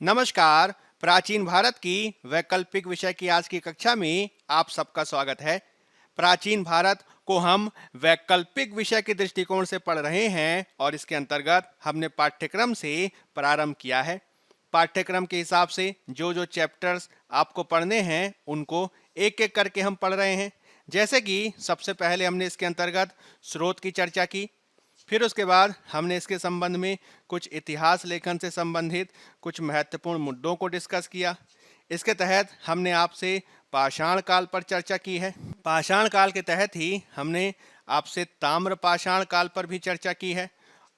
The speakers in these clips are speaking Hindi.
नमस्कार। प्राचीन भारत की वैकल्पिक विषय की आज की कक्षा में आप सबका स्वागत है। प्राचीन भारत को हम वैकल्पिक विषय के दृष्टिकोण से पढ़ रहे हैं और इसके अंतर्गत हमने पाठ्यक्रम से प्रारंभ किया है। पाठ्यक्रम के हिसाब से जो जो चैप्टर्स आपको पढ़ने हैं उनको एक एक करके हम पढ़ रहे हैं। जैसे कि सबसे पहले हमने इसके अंतर्गत स्रोत की चर्चा की, फिर उसके बाद हमने इसके संबंध में कुछ इतिहास लेखन से संबंधित कुछ महत्वपूर्ण मुद्दों को डिस्कस किया। इसके तहत हमने आपसे पाषाण काल पर चर्चा की है। पाषाण काल के तहत ही हमने आपसे ताम्र पाषाण काल पर भी चर्चा की है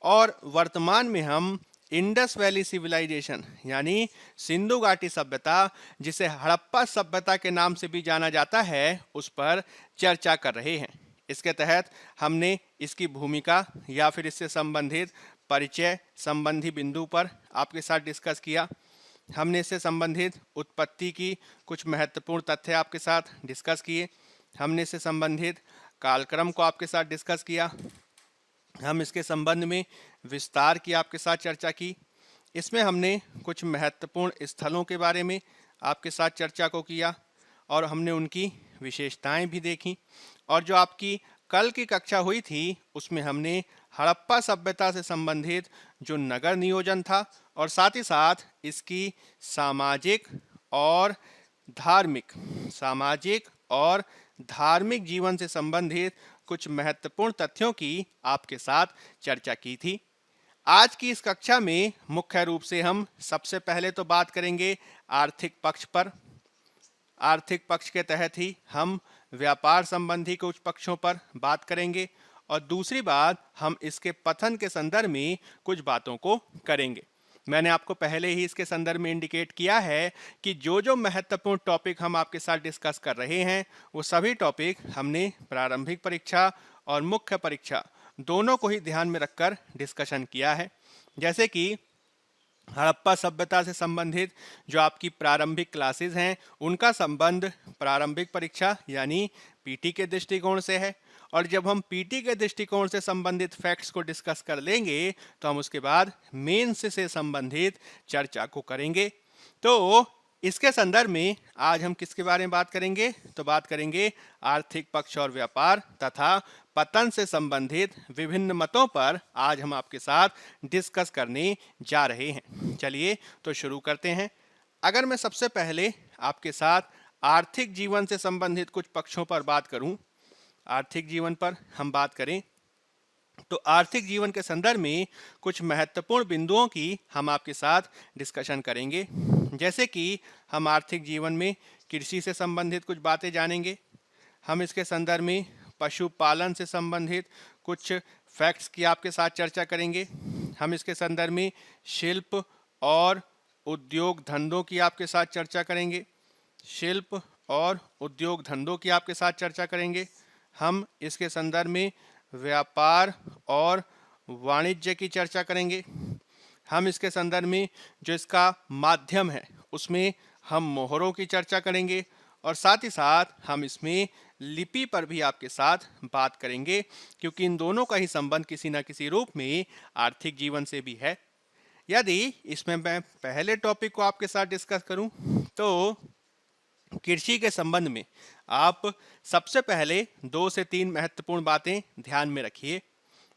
और वर्तमान में हम इंडस वैली सिविलाइजेशन यानी सिंधु घाटी सभ्यता, जिसे हड़प्पा सभ्यता के नाम से भी जाना जाता है, उस पर चर्चा कर रहे हैं। इसके तहत हमने इसकी भूमिका या फिर इससे संबंधित परिचय संबंधी बिंदु पर आपके साथ डिस्कस किया। हमने इससे संबंधित उत्पत्ति की कुछ महत्वपूर्ण तथ्य आपके साथ डिस्कस किए। हमने इससे संबंधित कालक्रम को आपके साथ डिस्कस किया। हम इसके संबंध में विस्तार की आपके साथ चर्चा की। इसमें हमने कुछ महत्वपूर्ण स्थलों के बारे में आपके साथ चर्चा को किया और हमने उनकी विशेषताएं भी देखी। और जो आपकी कल की कक्षा हुई थी उसमें हमने हड़प्पा सभ्यता से संबंधित जो नगर नियोजन था और साथ ही साथ इसकी सामाजिक और धार्मिक जीवन से संबंधित कुछ महत्वपूर्ण तथ्यों की आपके साथ चर्चा की थी। आज की इस कक्षा में मुख्य रूप से हम सबसे पहले तो बात करेंगे आर्थिक पक्ष पर। आर्थिक पक्ष के तहत ही हम व्यापार संबंधी कुछ पक्षों पर बात करेंगे और दूसरी बात हम इसके पतन के संदर्भ में कुछ बातों को करेंगे। मैंने आपको पहले ही इसके संदर्भ में इंडिकेट किया है कि जो जो महत्वपूर्ण टॉपिक हम आपके साथ डिस्कस कर रहे हैं वो सभी टॉपिक हमने प्रारंभिक परीक्षा और मुख्य परीक्षा दोनों को ही ध्यान में रखकर डिस्कशन किया है। जैसे कि हड़प्पा सभ्यता से संबंधित जो आपकी प्रारंभिक क्लासेस हैं उनका संबंध प्रारंभिक परीक्षा यानी पीटी के दृष्टिकोण से है, और जब हम पीटी के दृष्टिकोण से संबंधित फैक्ट्स को डिस्कस कर लेंगे तो हम उसके बाद मेंस से संबंधित चर्चा को करेंगे। तो इसके संदर्भ में आज हम किसके बारे में बात करेंगे, तो बात करेंगे आर्थिक पक्ष और व्यापार तथा पतन से संबंधित विभिन्न मतों पर आज हम आपके साथ डिस्कस करने जा रहे हैं। चलिए तो शुरू करते हैं। अगर मैं सबसे पहले आपके साथ आर्थिक जीवन से संबंधित कुछ पक्षों पर बात करूं, आर्थिक जीवन पर हम बात करें तो आर्थिक जीवन के संदर्भ में कुछ महत्वपूर्ण बिंदुओं की हम आपके साथ डिस्कशन करेंगे। जैसे कि हम आर्थिक जीवन में कृषि से संबंधित कुछ बातें जानेंगे। हम इसके संदर्भ में पशुपालन से संबंधित कुछ फैक्ट्स की आपके साथ चर्चा करेंगे। हम इसके संदर्भ में शिल्प और उद्योग धंधों की आपके साथ चर्चा करेंगे। शिल्प और उद्योग धंधों की आपके साथ चर्चा करेंगे। हम इसके संदर्भ में व्यापार और वाणिज्य की चर्चा करेंगे। हम इसके संदर्भ में जो इसका माध्यम है उसमें हम मोहरों की चर्चा करेंगे और साथ ही साथ हम इसमें लिपि पर भी आपके साथ बात करेंगे, क्योंकि इन दोनों का ही संबंध किसी न किसी रूप में आर्थिक जीवन से भी है। यदि इसमें मैं पहले टॉपिक को आपके साथ डिस्कस करूं तो कृषि के संबंध में आप सबसे पहले 2 से 3 महत्वपूर्ण बातें ध्यान में रखिए।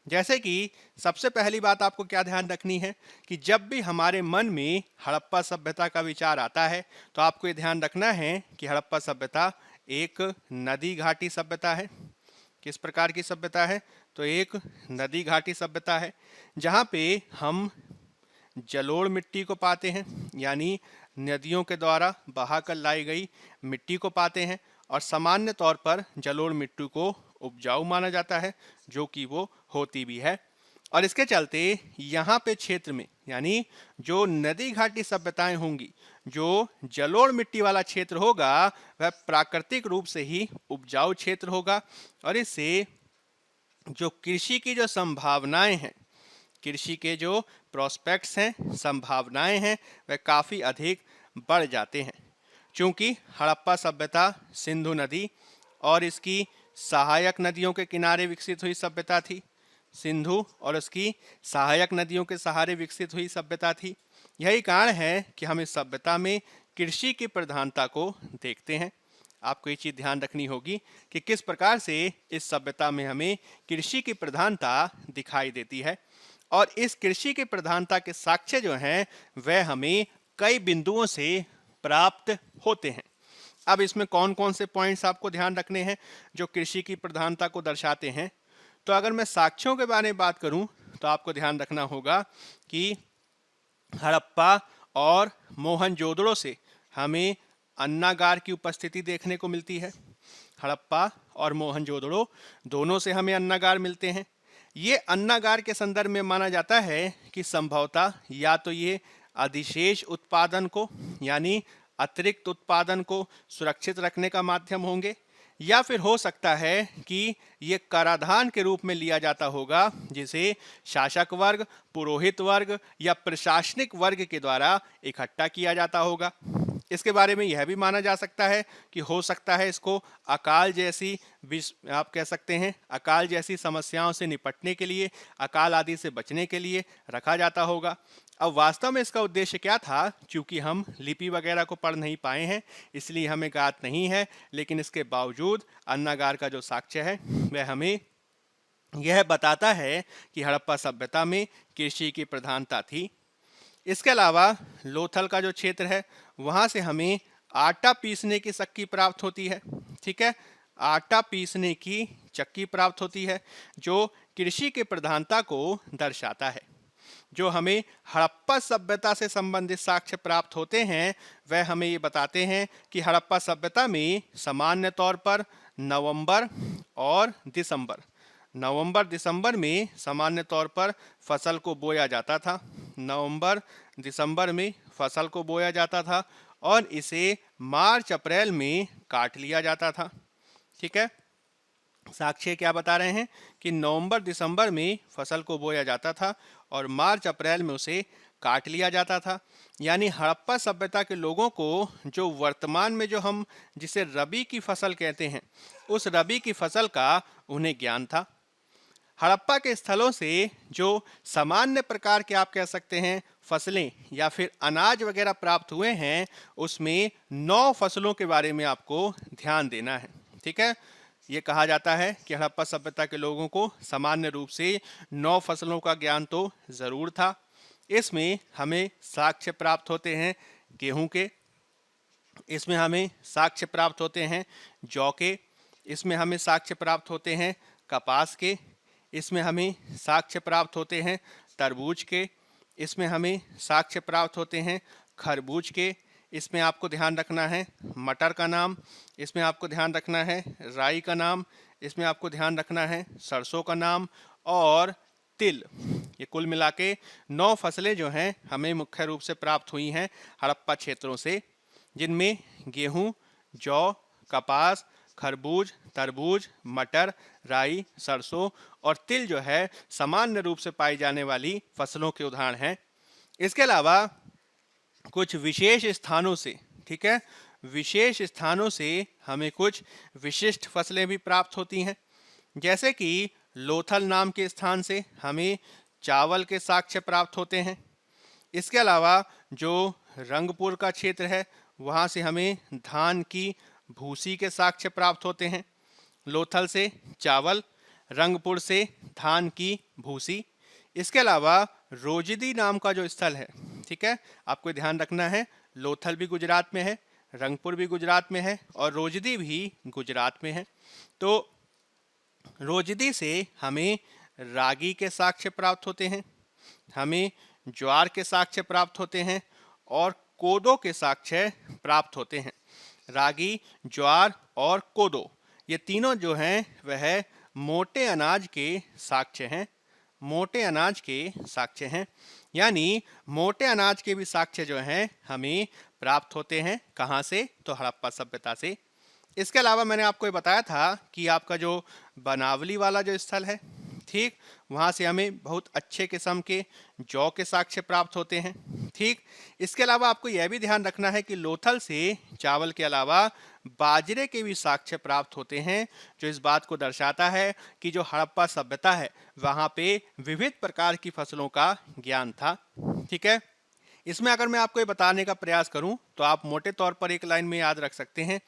जैसे कि सबसे पहली बात आपको क्या ध्यान रखनी है कि जब भी हमारे मन में हड़प्पा सभ्यता का विचार आता है तो आपको ये ध्यान रखना है कि हड़प्पा सभ्यता एक नदी घाटी सभ्यता है। किस प्रकार की सभ्यता है, तो एक नदी घाटी सभ्यता है जहाँ पे हम जलोढ़ मिट्टी को पाते हैं, यानी नदियों के द्वारा बहाकर लाई गई मिट्टी को पाते हैं और सामान्य तौर पर जलोढ़ मिट्टी को उपजाऊ माना जाता है, जो कि वो होती भी है। और इसके चलते यहाँ पे क्षेत्र में यानी जो नदी घाटी सभ्यताएं होंगी, जो जलोढ़ मिट्टी वाला क्षेत्र होगा वह प्राकृतिक रूप से ही उपजाऊ क्षेत्र होगा और इससे जो कृषि की जो संभावनाएं हैं, कृषि के जो प्रोस्पेक्ट्स हैं, संभावनाएं हैं, वह काफ़ी अधिक बढ़ जाते हैं। चूँकि हड़प्पा सभ्यता सिंधु नदी और इसकी सहायक नदियों के किनारे विकसित हुई सभ्यता थी, सिंधु और उसकी सहायक नदियों के सहारे विकसित हुई सभ्यता थी। यही कारण है कि हम इस सभ्यता में कृषि की प्रधानता को देखते हैं। आपको ये चीज ध्यान रखनी होगी कि किस प्रकार से इस सभ्यता में हमें कृषि की प्रधानता दिखाई देती है, और इस कृषि की प्रधानता के साक्ष्य जो हैं वह हमें कई बिंदुओं से प्राप्त होते हैं। अब इसमें कौन कौन से पॉइंट्स आपको ध्यान रखने हैं जो कृषि की प्रधानता को दर्शाते हैं? तो अगर मैं साक्ष्यों के बारे में बात करूं तो आपको ध्यान रखना होगा कि हड़प्पा और मोहनजोदड़ो से हमें अन्नागार की उपस्थिति देखने को मिलती है। हड़प्पा और मोहनजोदड़ो दोनों से हमें अन्नागार मिलते हैं। ये अन्नागार के संदर्भ में माना जाता है कि संभवतः या तो ये अधिशेष उत्पादन को यानी अतिरिक्त उत्पादन को सुरक्षित रखने का माध्यम होंगे, या फिर हो सकता है कि ये कराधान के रूप में लिया जाता होगा जिसे शासक वर्ग, पुरोहित वर्ग या प्रशासनिक वर्ग के द्वारा इकट्ठा किया जाता होगा। इसके बारे में यह भी माना जा सकता है कि हो सकता है इसको अकाल जैसी आप कह सकते हैं अकाल जैसी समस्याओं से निपटने के लिए, अकाल आदि से बचने के लिए रखा जाता होगा। अब वास्तव में इसका उद्देश्य क्या था, क्योंकि हम लिपि वगैरह को पढ़ नहीं पाए हैं इसलिए हमें ज्ञात नहीं है, लेकिन इसके बावजूद अन्नागार का जो साक्ष्य है वह हमें यह बताता है कि हड़प्पा सभ्यता में कृषि की प्रधानता थी। इसके अलावा लोथल का जो क्षेत्र है वहां से हमें आटा पीसने की चक्की प्राप्त होती है। ठीक है, आटा पीसने की चक्की प्राप्त होती है जो कृषि की प्रधानता को दर्शाता है। जो हमें हड़प्पा सभ्यता से संबंधित साक्ष्य प्राप्त होते हैं वह हमें ये बताते हैं कि हड़प्पा सभ्यता में सामान्य तौर पर नवंबर और दिसंबर में सामान्य तौर पर फसल को बोया जाता था। नवंबर दिसंबर में फसल को बोया जाता था और इसे मार्च अप्रैल में काट लिया जाता था। ठीक है, साक्ष्य क्या बता रहे हैं कि नवंबर दिसंबर में फसल को बोया जाता था और मार्च अप्रैल में उसे काट लिया जाता था। यानी हड़प्पा सभ्यता के लोगों को जो वर्तमान में जो हम जिसे रबी की फसल कहते हैं उस रबी की फसल का उन्हें ज्ञान था। हड़प्पा के स्थलों से जो सामान्य प्रकार के आप कह सकते हैं फसलें या फिर अनाज वगैरह प्राप्त हुए हैं उसमें 9 फसलों के बारे में आपको ध्यान देना है। ठीक है, ये कहा जाता है कि हड़प्पा सभ्यता के लोगों को सामान्य रूप से 9 फसलों का ज्ञान तो जरूर था। इसमें हमें साक्ष्य प्राप्त होते हैं गेहूं के, इसमें हमें साक्ष्य प्राप्त होते हैं जौ के, इसमें हमें साक्ष्य प्राप्त होते हैं कपास के, इसमें हमें साक्ष्य प्राप्त होते हैं तरबूज के, इसमें हमें साक्ष्य प्राप्त होते हैं खरबूज के, इसमें आपको ध्यान रखना है मटर का नाम, इसमें आपको ध्यान रखना है राई का नाम, इसमें आपको ध्यान रखना है सरसों का नाम और तिल। ये कुल मिला के 9 फसलें जो हैं हमें मुख्य रूप से प्राप्त हुई हैं हड़प्पा क्षेत्रों से, जिनमें गेहूं, जौ, कपास, खरबूज, तरबूज, मटर, राई, सरसों और तिल जो है सामान्य रूप से पाई जाने वाली फसलों के उदाहरण हैं। इसके अलावा कुछ विशेष स्थानों से, ठीक है, विशेष स्थानों से हमें कुछ विशिष्ट फसलें भी प्राप्त होती हैं। जैसे कि लोथल नाम के स्थान से हमें चावल के साक्ष्य प्राप्त होते हैं। इसके अलावा जो रंगपुर का क्षेत्र है वहाँ से हमें धान की भूसी के साक्ष्य प्राप्त होते हैं। लोथल से चावल, रंगपुर से धान की भूसी। इसके अलावा रोजिदी नाम का जो स्थल है, ठीक है, आपको ध्यान रखना है लोथल भी गुजरात में है, रंगपुर भी गुजरात में है और रोजिदी भी गुजरात में है। तो रोजिदी से हमें रागी के साक्ष्य प्राप्त होते हैं, हमें ज्वार के साक्ष्य प्राप्त होते हैं और कोदो के साक्ष्य प्राप्त होते हैं। रागी, ज्वार और कोदो ये तीनों जो हैं वह मोटे अनाज के साक्ष्य हैं, मोटे अनाज के साक्ष्य हैं। यानी मोटे अनाज के भी साक्ष्य जो हैं हमें प्राप्त होते हैं कहाँ से, तो हड़प्पा सभ्यता से। इसके अलावा मैंने आपको ये बताया था कि आपका जो बनावली वाला जो स्थल है, ठीक, वहाँ से हमें बहुत अच्छे किस्म के जौ के साक्ष्य प्राप्त होते हैं। ठीक, इसके अलावा आपको यह भी ध्यान रखना है कि लोथल से चावल के अलावा बाजरे के भी साक्ष्य प्राप्त होते हैं, जो इस बात को दर्शाता है कि जो हड़प्पा सभ्यता है वहाँ पे विविध प्रकार की फसलों का ज्ञान था। ठीक है, इसमें अगर मैं आपको ये बताने का प्रयास करूं तो आप मोटे तौर पर एक लाइन में याद रख सकते हैं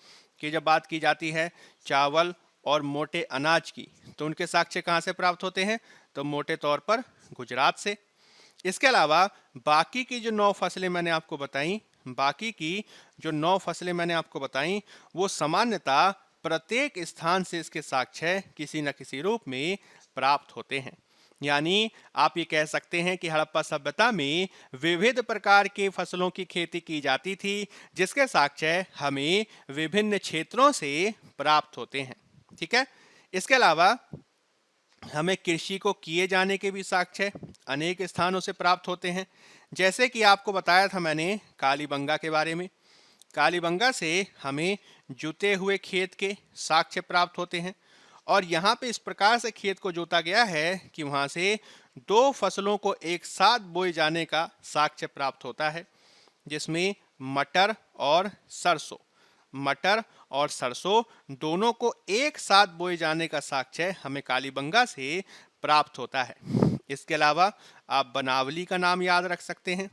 कि जब बात की जाती है चावल और मोटे अनाज की, तो उनके साक्ष्य कहाँ से प्राप्त होते हैं? तो मोटे तौर पर गुजरात से। इसके अलावा बाकी की जो 9 फसलें मैंने आपको बताई, बाकी की जो 9 फसलें मैंने आपको बताई, वो सामान्यतः प्रत्येक स्थान से इसके साक्ष्य किसी न किसी रूप में प्राप्त होते हैं। यानी आप ये कह सकते हैं कि हड़प्पा सभ्यता में विविध प्रकार के फसलों की खेती की जाती थी, जिसके साक्ष्य हमें विभिन्न क्षेत्रों से प्राप्त होते हैं। ठीक है। इसके अलावा हमें कृषि को किए जाने के भी साक्ष्य अनेक स्थानों से प्राप्त होते हैं। जैसे कि आपको बताया था मैंने कालीबंगा के बारे में। कालीबंगा से हमें जुते हुए खेत के साक्ष्य प्राप्त होते हैं और यहाँ पे इस प्रकार से खेत को जोता गया है कि वहाँ से 2 फसलों को एक साथ बोए जाने का साक्ष्य प्राप्त होता है, जिसमें मटर और सरसों, मटर और सरसों दोनों को एक साथ बोए जाने का साक्ष्य हमें कालीबंगा से प्राप्त होता है। इसके अलावा आप बनावली का नाम याद रख सकते हैं।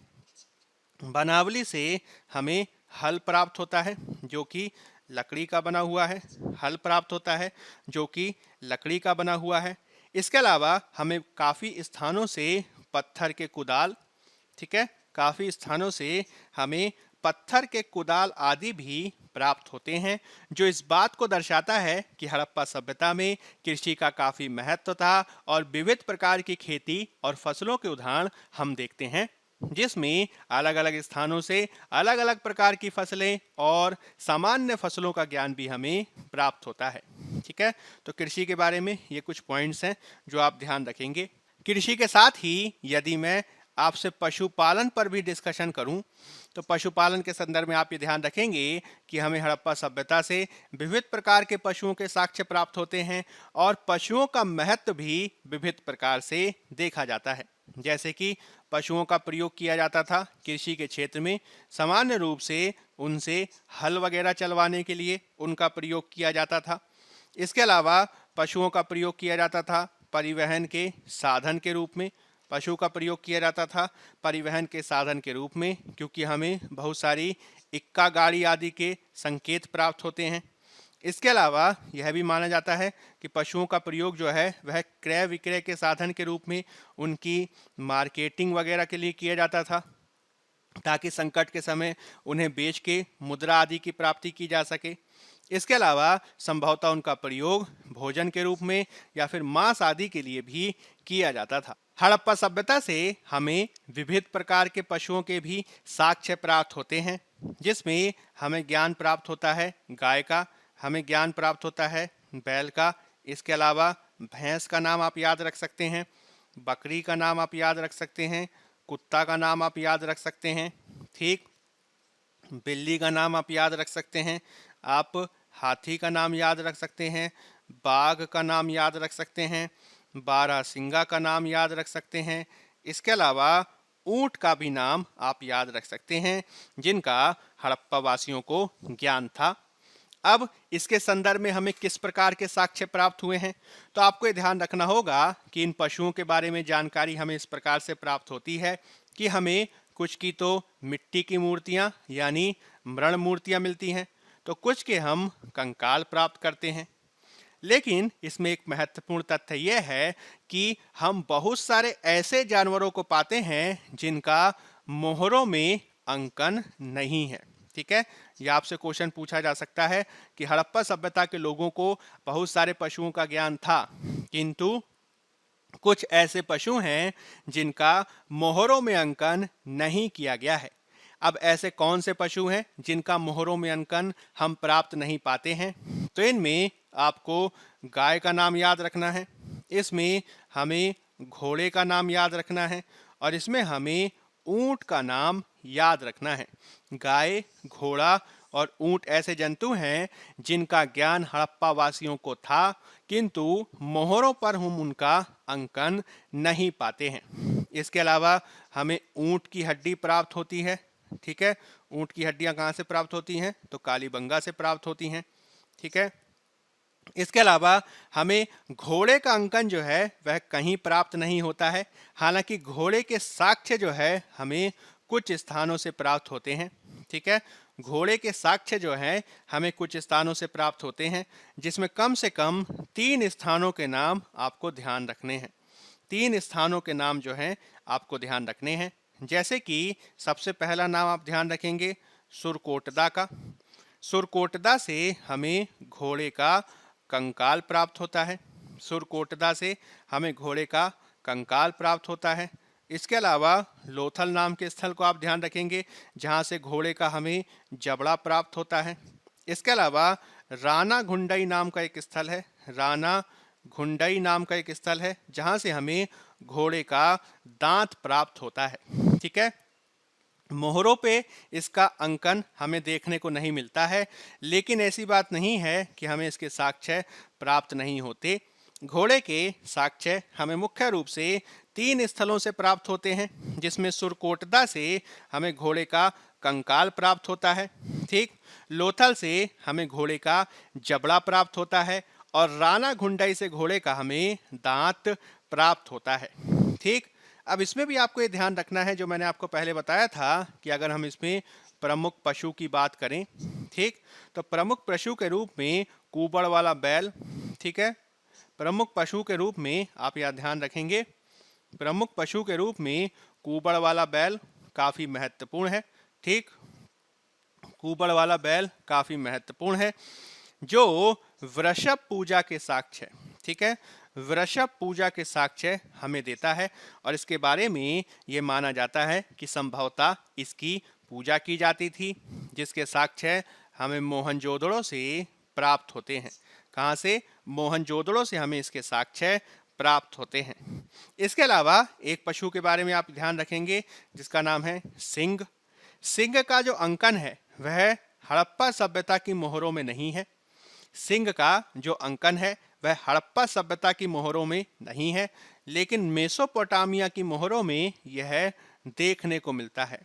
बनावली से हमें हल प्राप्त होता है जो कि लकड़ी का बना हुआ है। हल प्राप्त होता है जो कि लकड़ी का बना हुआ है। इसके अलावा हमें काफ़ी स्थानों से पत्थर के कुदाल, ठीक है, काफ़ी स्थानों से हमें पत्थर के कुदाल आदि भी प्राप्त होते हैं, जो इस बात को दर्शाता है कि हड़प्पा सभ्यता में कृषि का काफ़ी महत्व था और विविध प्रकार की खेती और फसलों के उदाहरण हम देखते हैं, जिसमें अलग अलग स्थानों से अलग अलग प्रकार की फसलें और सामान्य फसलों का ज्ञान भी हमें प्राप्त होता है। ठीक है। तो कृषि के बारे में ये कुछ पॉइंट्स हैं जो आप ध्यान रखेंगे। कृषि के साथ ही यदि मैं आपसे पशुपालन पर भी डिस्कशन करूं, तो पशुपालन के संदर्भ में आप ये ध्यान रखेंगे कि हमें हड़प्पा सभ्यता से विविध प्रकार के पशुओं के साक्ष्य प्राप्त होते हैं और पशुओं का महत्व भी विविध प्रकार से देखा जाता है। जैसे कि पशुओं का प्रयोग किया जाता था कृषि के क्षेत्र में, सामान्य रूप से उनसे हल वगैरह चलवाने के लिए उनका प्रयोग किया जाता था। इसके अलावा पशुओं का प्रयोग किया जाता था परिवहन के साधन के रूप में। पशु का प्रयोग किया जाता था परिवहन के साधन के रूप में, क्योंकि हमें बहुत सारी इक्का गाड़ी आदि के संकेत प्राप्त होते हैं। इसके अलावा यह भी माना जाता है कि पशुओं का प्रयोग जो है वह क्रय विक्रय के साधन के रूप में उनकी मार्केटिंग वगैरह के लिए किया जाता था, ताकि संकट के समय उन्हें बेच के मुद्रा आदि की प्राप्ति की जा सके। इसके अलावा संभवतः उनका प्रयोग भोजन के रूप में या फिर मांस आदि के लिए भी किया जाता था। हड़प्पा सभ्यता से हमें विविध प्रकार के पशुओं के भी साक्ष्य प्राप्त होते हैं, जिसमें हमें ज्ञान प्राप्त होता है गाय का, हमें ज्ञान प्राप्त होता है बैल का। इसके अलावा भैंस का नाम आप याद रख सकते हैं, बकरी का नाम आप याद रख सकते हैं, कुत्ता का नाम आप याद रख सकते हैं, ठीक, बिल्ली का नाम आप याद रख सकते हैं, आप हाथी का नाम याद रख सकते हैं, बाघ का नाम याद रख सकते हैं, बारहसिंगा का नाम याद रख सकते हैं। इसके अलावा ऊंट का भी नाम आप याद रख सकते हैं, जिनका हड़प्पा वासियों को ज्ञान था। अब इसके संदर्भ में हमें किस प्रकार के साक्ष्य प्राप्त हुए हैं, तो आपको ये ध्यान रखना होगा कि इन पशुओं के बारे में जानकारी हमें इस प्रकार से प्राप्त होती है कि हमें कुछ की तो मिट्टी की मूर्तियां यानी मृण मूर्तियां मिलती हैं, तो कुछ के हम कंकाल प्राप्त करते हैं। लेकिन इसमें एक महत्वपूर्ण तथ्य यह है कि हम बहुत सारे ऐसे जानवरों को पाते हैं जिनका मोहरों में अंकन नहीं है। ठीक है। यह आपसे क्वेश्चन पूछा जा सकता है कि हड़प्पा सभ्यता के लोगों को बहुत सारे पशुओं का ज्ञान था, किंतु कुछ ऐसे पशु हैं जिनका मोहरों में अंकन नहीं किया गया है। अब ऐसे कौन से पशु हैं जिनका मोहरों में अंकन हम प्राप्त नहीं पाते हैं? तो इनमें आपको गाय का नाम याद रखना है, इसमें हमें घोड़े का नाम याद रखना है और इसमें हमें ऊंट का नाम याद रखना है। गाय, घोड़ा और ऊंट ऐसे जंतु हैं जिनका ज्ञान हड़प्पा वासियों को था, किंतु मोहरों पर हम उनका अंकन नहीं पाते हैं। इसके अलावा हमें ऊंट की हड्डी प्राप्त होती है। ठीक है। ऊंट की हड्डियां कहाँ से प्राप्त होती हैं? तो कालीबंगा से प्राप्त होती हैं। ठीक है। इसके अलावा हमें घोड़े का अंकन जो है वह कहीं प्राप्त नहीं होता है, हालांकि घोड़े के साक्ष्य जो है हमें कुछ स्थानों से प्राप्त होते हैं। ठीक है, घोड़े के साक्ष्य जो हैं हमें कुछ स्थानों से प्राप्त होते हैं, जिसमें कम से कम 3 स्थानों के नाम आपको ध्यान रखने हैं। 3 स्थानों के नाम जो हैं आपको ध्यान रखने हैं। जैसे कि सबसे पहला नाम आप ध्यान रखेंगे सुरकोटदा का। सुरकोटदा से हमें घोड़े का कंकाल प्राप्त होता है। सुरकोटदा से हमें घोड़े का कंकाल प्राप्त होता है। इसके अलावा लोथल नाम के स्थल को आप ध्यान रखेंगे, जहाँ से घोड़े का हमें जबड़ा प्राप्त होता है। इसके अलावा राना घुंडई नाम का एक स्थल है। राना घुंडई नाम का एक स्थल है, जहाँ से हमें घोड़े का दांत प्राप्त होता है। ठीक है, मोहरों पे इसका अंकन हमें देखने को नहीं मिलता है, लेकिन ऐसी बात नहीं है कि हमें इसके साक्ष्य प्राप्त नहीं होते। घोड़े के साक्ष्य हमें मुख्य रूप से 3 स्थलों से प्राप्त होते हैं, जिसमें सुरकोटदा से हमें घोड़े का कंकाल प्राप्त होता है। ठीक, लोथल से हमें घोड़े का जबड़ा प्राप्त होता है और राना घुंडई से घोड़े का हमें दांत प्राप्त होता है। ठीक, अब इसमें भी आपको ये ध्यान रखना है, जो मैंने आपको पहले बताया था कि अगर हम इसमें प्रमुख पशु की बात करें, ठीक, तो प्रमुख पशु के रूप में कुबड़ वाला बैल। ठीक है, प्रमुख पशु के रूप में आप यह ध्यान रखेंगे, प्रमुख पशु के रूप में कुबड़ वाला बैल काफी महत्वपूर्ण है। ठीक, कुबड़ वाला बैल काफी महत्वपूर्ण है, जो वृषभ पूजा के साक्ष्य है। ठीक है, वृषभ पूजा के साक्ष्य हमें देता है और इसके बारे में ये माना जाता है कि संभवतः इसकी पूजा की जाती थी, जिसके साक्ष्य हमें मोहनजोदड़ो से प्राप्त होते हैं। कहाँ से? मोहनजोदड़ो से हमें इसके साक्ष्य प्राप्त होते हैं। इसके अलावा एक पशु के बारे में आप ध्यान रखेंगे, जिसका नाम है सिंह। सिंह का जो अंकन है वह हड़प्पा सभ्यता की मोहरों में नहीं है। सिंह का जो अंकन है वह हड़प्पा सभ्यता की मोहरों में नहीं है, लेकिन मेसोपोटामिया की मोहरों में यह देखने को मिलता है।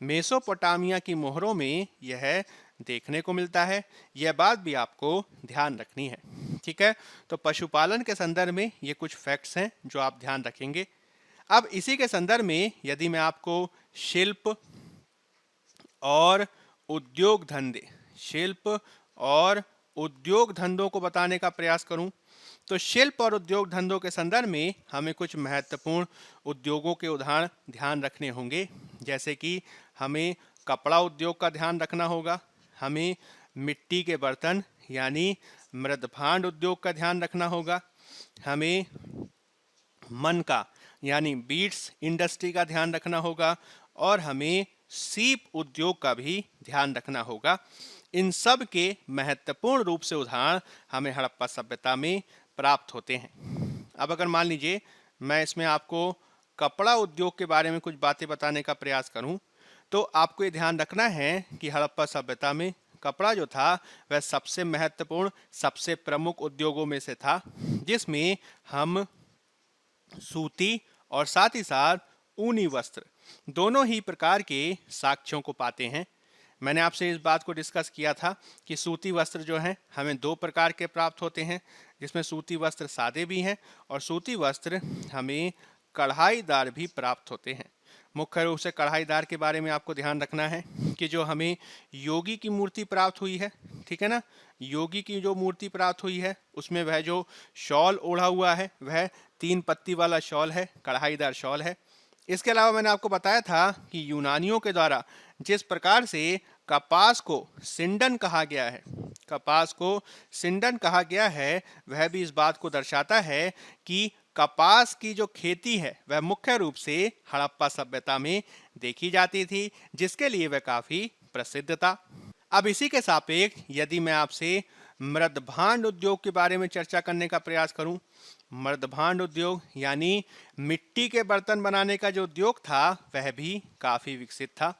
मेसोपोटामिया की मोहरों में यह देखने को मिलता है। यह बात भी आपको ध्यान रखनी है। ठीक है, तो पशुपालन के संदर्भ में ये कुछ फैक्ट्स हैं जो आप ध्यान रखेंगे। अब इसी के संदर्भ में यदि मैं आपको शिल्प और उद्योग धंधे, शिल्प और उद्योग धंधों को बताने का प्रयास करूं, तो शिल्प और उद्योग धंधों के संदर्भ में हमें कुछ महत्वपूर्ण उद्योगों के उदाहरण ध्यान रखने होंगे। जैसे कि हमें कपड़ा उद्योग का ध्यान रखना होगा, हमें मिट्टी के बर्तन यानी मृदभांड उद्योग का ध्यान रखना होगा, हमें मनका यानी बीड्स इंडस्ट्री का ध्यान रखना होगा और हमें सीप उद्योग का भी ध्यान रखना होगा। इन सब के महत्वपूर्ण रूप से उदाहरण हमें हड़प्पा सभ्यता में प्राप्त होते हैं। अब अगर मान लीजिए मैं इसमें आपको कपड़ा उद्योग के बारे में कुछ बातें बताने का प्रयास करूं, तो आपको ये ध्यान रखना है कि हड़प्पा सभ्यता में कपड़ा जो था वह सबसे महत्वपूर्ण, सबसे प्रमुख उद्योगों में से था, जिसमें हम सूती और साथ ही साथ ऊनी वस्त्र दोनों ही प्रकार के साक्ष्यों को पाते हैं। मैंने आपसे इस बात को डिस्कस किया था कि सूती वस्त्र जो हैं हमें 2 प्रकार के प्राप्त होते हैं, जिसमें सूती वस्त्र सादे भी हैं और सूती वस्त्र हमें कढ़ाईदार भी प्राप्त होते हैं। मुख्य रूप से कढ़ाईदार के बारे में आपको ध्यान रखना है कि जो हमें योगी की मूर्ति प्राप्त हुई है, ठीक है ना, योगी की जो मूर्ति प्राप्त हुई है उसमें वह जो शॉल ओढ़ा हुआ है वह 3 पत्ती वाला शॉल है, कढ़ाईदार शॉल है। इसके अलावा मैंने आपको बताया था कि यूनानियों के द्वारा जिस प्रकार से कपास को सिंडन कहा गया है, कपास को सिंडन कहा गया है, वह भी इस बात को दर्शाता है कि कपास की जो खेती है वह मुख्य रूप से हड़प्पा सभ्यता में देखी जाती थी, जिसके लिए वह काफी प्रसिद्ध था। अब इसी के सापेक्ष यदि मैं आपसे मृदभांड उद्योग के बारे में चर्चा करने का प्रयास करूं, मृदभांड उद्योग यानी मिट्टी के बर्तन बनाने का जो उद्योग था वह भी काफी विकसित था।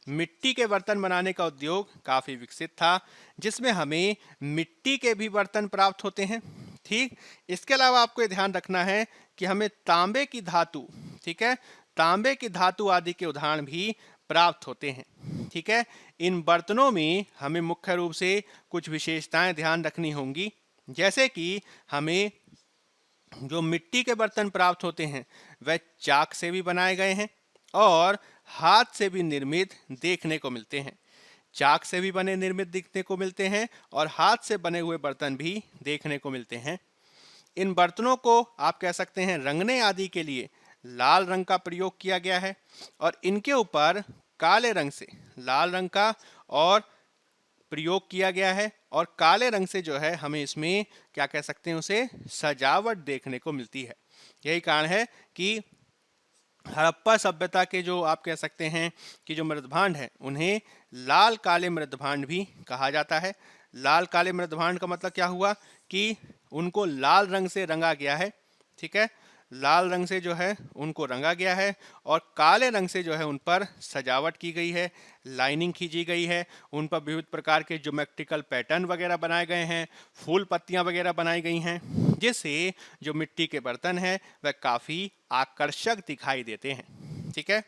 मिट्टी के बर्तन बनाने का उद्योग काफी विकसित था, जिसमें हमें मिट्टी के भी बर्तन प्राप्त होते हैं। ठीक, इसके अलावा आपको ये ध्यान रखना है कि हमें तांबे की धातु, ठीक है, तांबे की धातु आदि के उदाहरण भी प्राप्त होते हैं। ठीक है, इन बर्तनों में हमें मुख्य रूप से कुछ विशेषताएं ध्यान रखनी होंगी, जैसे कि हमें जो मिट्टी के बर्तन प्राप्त होते हैं वह चाक से भी बनाए गए हैं और हाथ से भी निर्मित देखने को मिलते हैं। चाक से भी बने निर्मित दिखने को मिलते हैं और हाथ से बने हुए बर्तन भी देखने को मिलते हैं। इन बर्तनों को आप कह सकते हैं रंगने आदि के लिए लाल रंग का प्रयोग किया गया है और इनके ऊपर काले रंग से लाल रंग का और प्रयोग किया गया है और काले रंग से जो है हमें इसमें क्या कह सकते हैं उसे सजावट देखने को मिलती है। यही कारण है कि हड़प्पा सभ्यता के जो आप कह सकते हैं कि जो मृदभांड हैं उन्हें लाल काले मृदभांड भी कहा जाता है। लाल काले मृदभांड का मतलब क्या हुआ कि उनको लाल रंग से रंगा गया है, ठीक है, लाल रंग से जो है उनको रंगा गया है और काले रंग से जो है उन पर सजावट की गई है, लाइनिंग खींची गई है, उन पर विविध प्रकार के ज्योमेट्रिकल पैटर्न वगैरह बनाए गए हैं, फूल पत्तियां वगैरह बनाई गई हैं, जिससे जो मिट्टी के बर्तन हैं वह काफ़ी आकर्षक दिखाई देते हैं। ठीक है,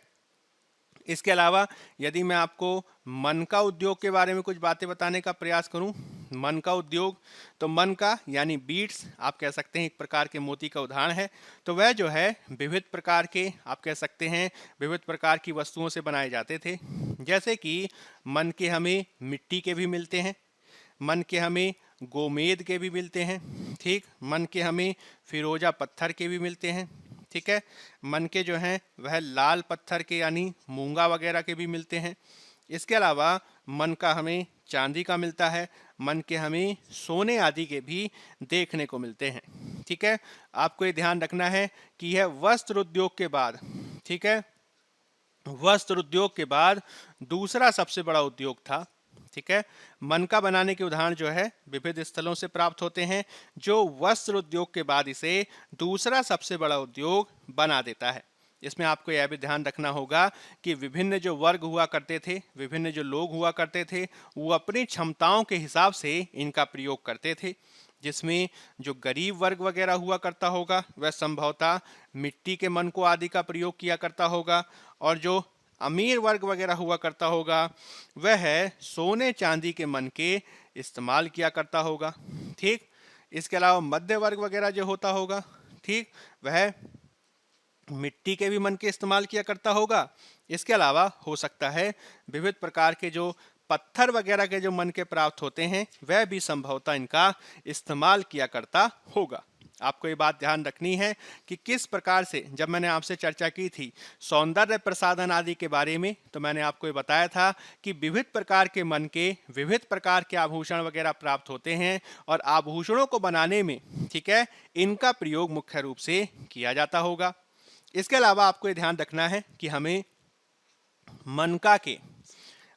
इसके अलावा यदि मैं आपको मन का उद्योग के बारे में कुछ बातें बताने का प्रयास करूं, मन का उद्योग, तो मन का यानी बीड्स आप कह सकते हैं एक प्रकार के मोती का उदाहरण है। तो वह जो है विविध प्रकार के आप कह सकते हैं विविध प्रकार की वस्तुओं से बनाए जाते थे। जैसे कि मन के हमें मिट्टी के भी मिलते हैं, मन के हमें गोमेद के भी मिलते हैं, ठीक, मन के हमें फिरोजा पत्थर के भी मिलते हैं, ठीक है, मन के जो हैं वह लाल पत्थर के यानी मूंगा वगैरह के भी मिलते हैं। इसके अलावा मन का हमें चांदी का मिलता है, मन के हमें सोने आदि के भी देखने को मिलते हैं। ठीक है, आपको ये ध्यान रखना है कि यह वस्त्र उद्योग के बाद, ठीक है, वस्त्र उद्योग के बाद दूसरा सबसे बड़ा उद्योग था। ठीक है, मन का बनाने के उदाहरण जो है विविध स्थलों से प्राप्त होते हैं, जो वस्त्र उद्योग के बाद इसे दूसरा सबसे बड़ा उद्योग बना देता है। इसमें आपको यह भी ध्यान रखना होगा कि विभिन्न जो वर्ग हुआ करते थे, विभिन्न जो लोग हुआ करते थे, वो अपनी क्षमताओं के हिसाब से इनका प्रयोग करते थे। जिसमें जो गरीब वर्ग वगैरह हुआ करता होगा वह संभवतः मिट्टी के मनकों आदि का प्रयोग किया करता होगा और जो अमीर वर्ग वगैरह हुआ करता होगा वह सोने चांदी के मन के इस्तेमाल किया करता होगा। ठीक, इसके अलावा मध्य वर्ग वगैरह जो होता होगा, ठीक, वह मिट्टी के भी मन के इस्तेमाल किया करता होगा। इसके अलावा हो सकता है विविध प्रकार के जो पत्थर वगैरह के जो मन के प्राप्त होते हैं वह भी संभवतः इनका इस्तेमाल किया करता होगा। आपको ये बात ध्यान रखनी है कि किस प्रकार से, जब मैंने आपसे चर्चा की थी सौंदर्य प्रसाधन आदि के बारे में, तो मैंने आपको ये बताया था कि विविध प्रकार के मन के विविध प्रकार के आभूषण वगैरह प्राप्त होते हैं और आभूषणों को बनाने में, ठीक है, इनका प्रयोग मुख्य रूप से किया जाता होगा। इसके अलावा आपको ये ध्यान रखना है कि हमें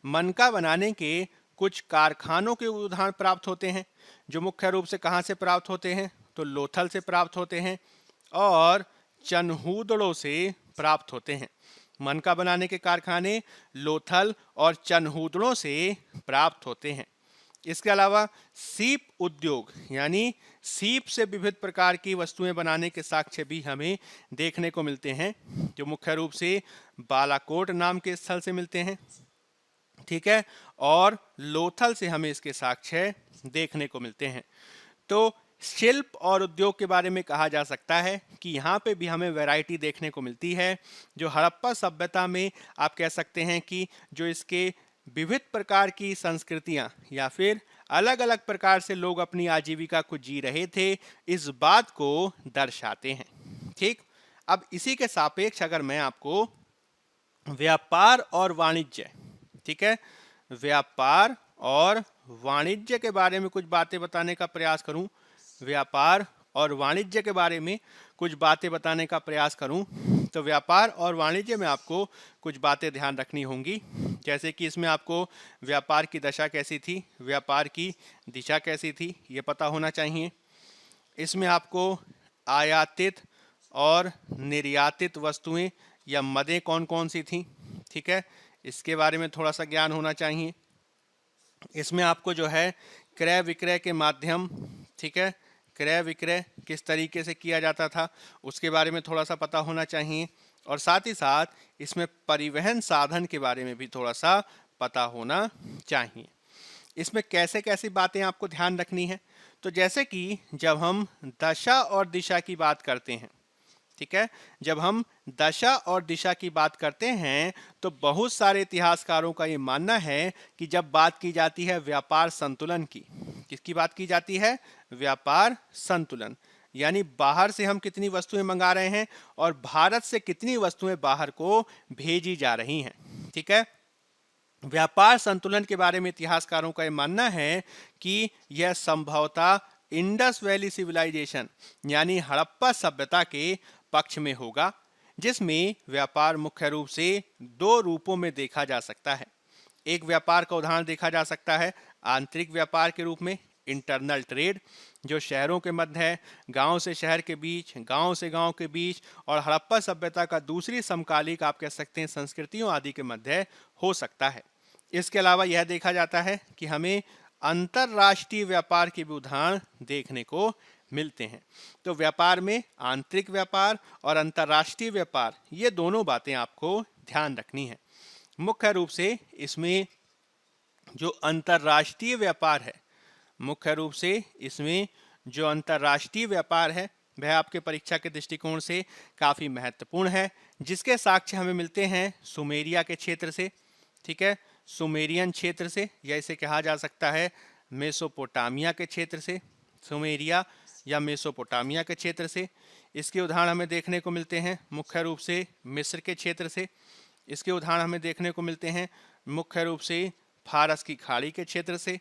मनका बनाने के कुछ कारखानों के उदाहरण प्राप्त होते हैं, जो मुख्य रूप से कहाँ से प्राप्त होते हैं, तो लोथल से प्राप्त होते हैं और चनहूदड़ों से प्राप्त होते हैं। मनका बनाने के कारखाने लोथल और चनहूदड़ों से प्राप्त होते हैं। इसके अलावा सीप उद्योग यानी सीप से विविध प्रकार की वस्तुएं बनाने के साक्ष्य भी हमें देखने को मिलते हैं, जो मुख्य रूप से बालाकोट नाम के स्थल से मिलते हैं। ठीक है, और लोथल से हमें इसके साक्ष्य देखने को मिलते हैं। तो शिल्प और उद्योग के बारे में कहा जा सकता है कि यहाँ पे भी हमें वैरायटी देखने को मिलती है। जो हड़प्पा सभ्यता में आप कह सकते हैं कि जो इसके विविध प्रकार की संस्कृतियाँ या फिर अलग अलग प्रकार से लोग अपनी आजीविका को जी रहे थे, इस बात को दर्शाते हैं। ठीक, अब इसी के सापेक्ष अगर मैं आपको व्यापार और वाणिज्य, ठीक है, व्यापार और वाणिज्य के बारे में कुछ बातें बताने का प्रयास करूं, व्यापार और वाणिज्य के बारे में कुछ बातें बताने का प्रयास करूं, तो व्यापार और वाणिज्य में आपको कुछ बातें ध्यान रखनी होंगी। जैसे कि इसमें आपको व्यापार की दशा कैसी थी, व्यापार की दिशा कैसी थी, ये पता होना चाहिए। इसमें आपको आयातित और निर्यातित वस्तुएं या मदें कौन कौन सी थीं, ठीक है, इसके बारे में थोड़ा सा ज्ञान होना चाहिए। इसमें आपको जो है क्रय विक्रय के माध्यम, ठीक है, क्रय विक्रय किस तरीके से किया जाता था उसके बारे में थोड़ा सा पता होना चाहिए और साथ ही साथ इसमें परिवहन साधन के बारे में भी थोड़ा सा पता होना चाहिए। इसमें कैसे कैसी बातें आपको ध्यान रखनी है, तो जैसे कि जब हम दशा और दिशा की बात करते हैं, ठीक है। जब हम दशा और दिशा की बात करते हैं तो बहुत सारे इतिहासकारों का ये मानना है कि जब बात की जाती है व्यापार संतुलन की, किसकी बात की जाती है? व्यापार संतुलन, यानी बाहर से हम कितनी वस्तुएं मंगा रहे हैं और भारत से कितनी वस्तुएं बाहर को भेजी जा रही हैं। ठीक है। व्यापार संतुलन के बारे में इतिहासकारों का यह मानना है कि यह संभवतः इंडस वैली सिविलाइजेशन यानी हड़प्पा सभ्यता के पक्ष में होगा, जिसमें व्यापार मुख्य रूप से दो रूपों में देखा जा सकता है। एक व्यापार का उदाहरण देखा जा सकता है आंतरिक व्यापार के रूप में, इंटरनल ट्रेड, जो शहरों के मध्य है, गांव से शहर के बीच, गांव से गांव के बीच, और हड़प्पा सभ्यता का दूसरी समकालिक आप कह सकते हैं संस्कृतियों आदि के मध्य हो सकता है। इसके अलावा यह देखा जाता है कि हमें अंतरराष्ट्रीय व्यापार के भी उदाहरण देखने को मिलते हैं। तो व्यापार में आंतरिक व्यापार और अंतरराष्ट्रीय व्यापार, ये दोनों बातें आपको ध्यान रखनी है। मुख्य रूप से इसमें जो अंतरराष्ट्रीय व्यापार है, मुख्य रूप से इसमें जो अंतरराष्ट्रीय व्यापार है वह आपके परीक्षा के दृष्टिकोण से काफी महत्वपूर्ण है, जिसके साक्ष्य हमें मिलते हैं सुमेरिया के क्षेत्र से। ठीक है, सुमेरियन क्षेत्र से, या इसे कहा जा सकता है मेसोपोटामिया के क्षेत्र से, सुमेरिया या मेसोपोटामिया के क्षेत्र से। इसके उदाहरण हमें देखने को मिलते हैं मुख्य रूप से मिस्र के क्षेत्र से। इसके उदाहरण हमें देखने को मिलते हैं मुख्य रूप से फारस की खाड़ी के क्षेत्र से।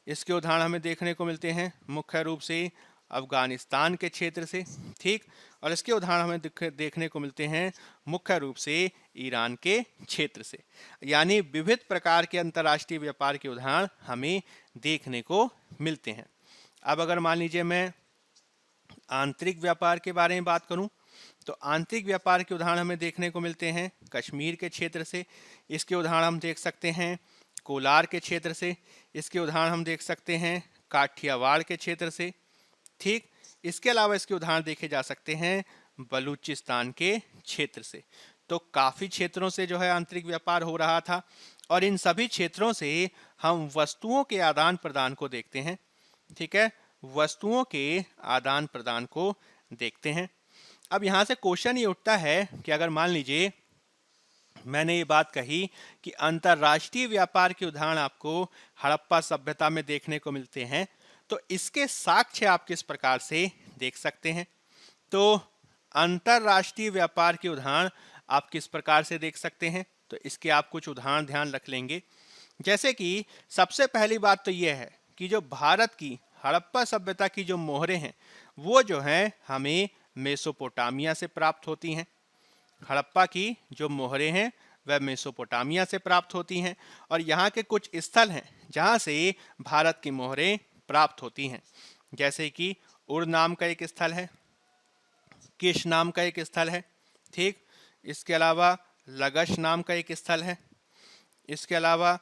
इसके उदाहरण हमें देखने को मिलते हैं मुख्य रूप से अफगानिस्तान के क्षेत्र से। ठीक, और इसके उदाहरण हमें देखने को मिलते हैं मुख्य रूप से ईरान के क्षेत्र से। यानी विविध प्रकार के अंतर्राष्ट्रीय व्यापार के उदाहरण हमें देखने को मिलते हैं। अब अगर मान लीजिए मैं आंतरिक व्यापार के बारे में बात करूं तो आंतरिक व्यापार के उदाहरण हमें देखने को मिलते हैं कश्मीर के क्षेत्र से। इसके उदाहरण हम देख सकते हैं कोलार के क्षेत्र से। इसके उदाहरण हम देख सकते हैं काठियावाड़ के क्षेत्र से। ठीक, इसके अलावा इसके उदाहरण देखे जा सकते हैं बलूचिस्तान के क्षेत्र से। तो काफी क्षेत्रों से जो है आंतरिक व्यापार हो रहा था, और इन सभी क्षेत्रों से हम वस्तुओं के आदान प्रदान को देखते हैं। ठीक है, वस्तुओं के आदान प्रदान को देखते हैं। अब यहां से क्वेश्चन ये उठता है कि अगर मान लीजिए मैंने ये बात कही कि अंतरराष्ट्रीय व्यापार के उदाहरण आपको हड़प्पा सभ्यता में देखने को मिलते हैं, तो इसके साक्ष्य आप किस प्रकार से देख सकते हैं? तो अंतरराष्ट्रीय व्यापार के उदाहरण आप किस प्रकार से देख सकते हैं? तो इसके आप कुछ उदाहरण ध्यान रख लेंगे। जैसे कि सबसे पहली बात तो यह है कि जो भारत की हड़प्पा सभ्यता की जो मोहरें हैं वो जो हैं हमें मेसोपोटामिया से प्राप्त होती हैं। हड़प्पा की जो मोहरें हैं वह मेसोपोटामिया से प्राप्त होती हैं, और यहाँ के कुछ स्थल हैं जहाँ से भारत की मोहरें प्राप्त होती हैं। जैसे कि उर नाम का एक स्थल है, किश नाम का एक स्थल है। ठीक, इसके अलावा लगश नाम का एक स्थल है। इसके अलावा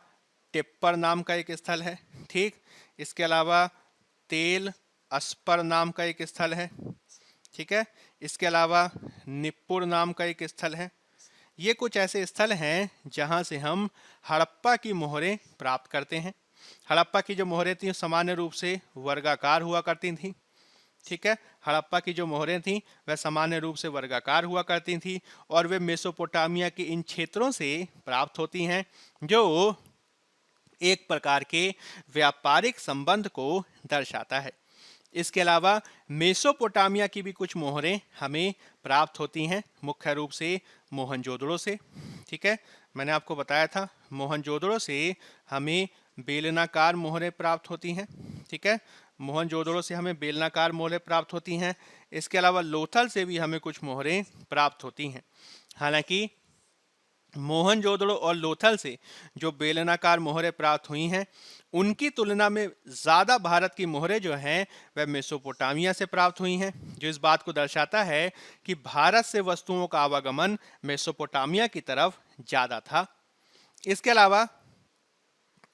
टिप्पर नाम का एक स्थल है। ठीक, इसके अलावा तेल अस्पर नाम का एक स्थल है। ठीक है, इसके अलावा निप्पुर नाम का एक स्थल है। ये कुछ ऐसे स्थल हैं जहां से हम हड़प्पा की मोहरें प्राप्त करते हैं। हड़प्पा की जो मोहरें थीं सामान्य रूप से वर्गाकार हुआ करती थीं। ठीक है, हड़प्पा की जो मोहरें थीं वह सामान्य रूप से वर्गाकार हुआ करती थीं, और वे मेसोपोटामिया के इन क्षेत्रों से प्राप्त होती हैं, जो एक प्रकार के व्यापारिक संबंध को दर्शाता है। इसके अलावा मेसोपोटामिया की भी कुछ मोहरें हमें प्राप्त होती हैं, मुख्य रूप से मोहनजोदड़ो से। ठीक है, मैंने आपको बताया था मोहनजोदड़ो से हमें बेलनाकार मोहरें प्राप्त होती हैं। ठीक है, मोहनजोदड़ो से हमें बेलनाकार मोहरें प्राप्त होती हैं। इसके अलावा लोथल से भी हमें कुछ मोहरें प्राप्त होती हैं। हालांकि मोहनजोदड़ो और लोथल से जो बेलनाकार मोहरें प्राप्त हुई हैं उनकी तुलना में ज़्यादा भारत की मोहरें जो हैं वह मेसोपोटामिया से प्राप्त हुई हैं, जो इस बात को दर्शाता है कि भारत से वस्तुओं का आवागमन मेसोपोटामिया की तरफ ज़्यादा था। इसके अलावा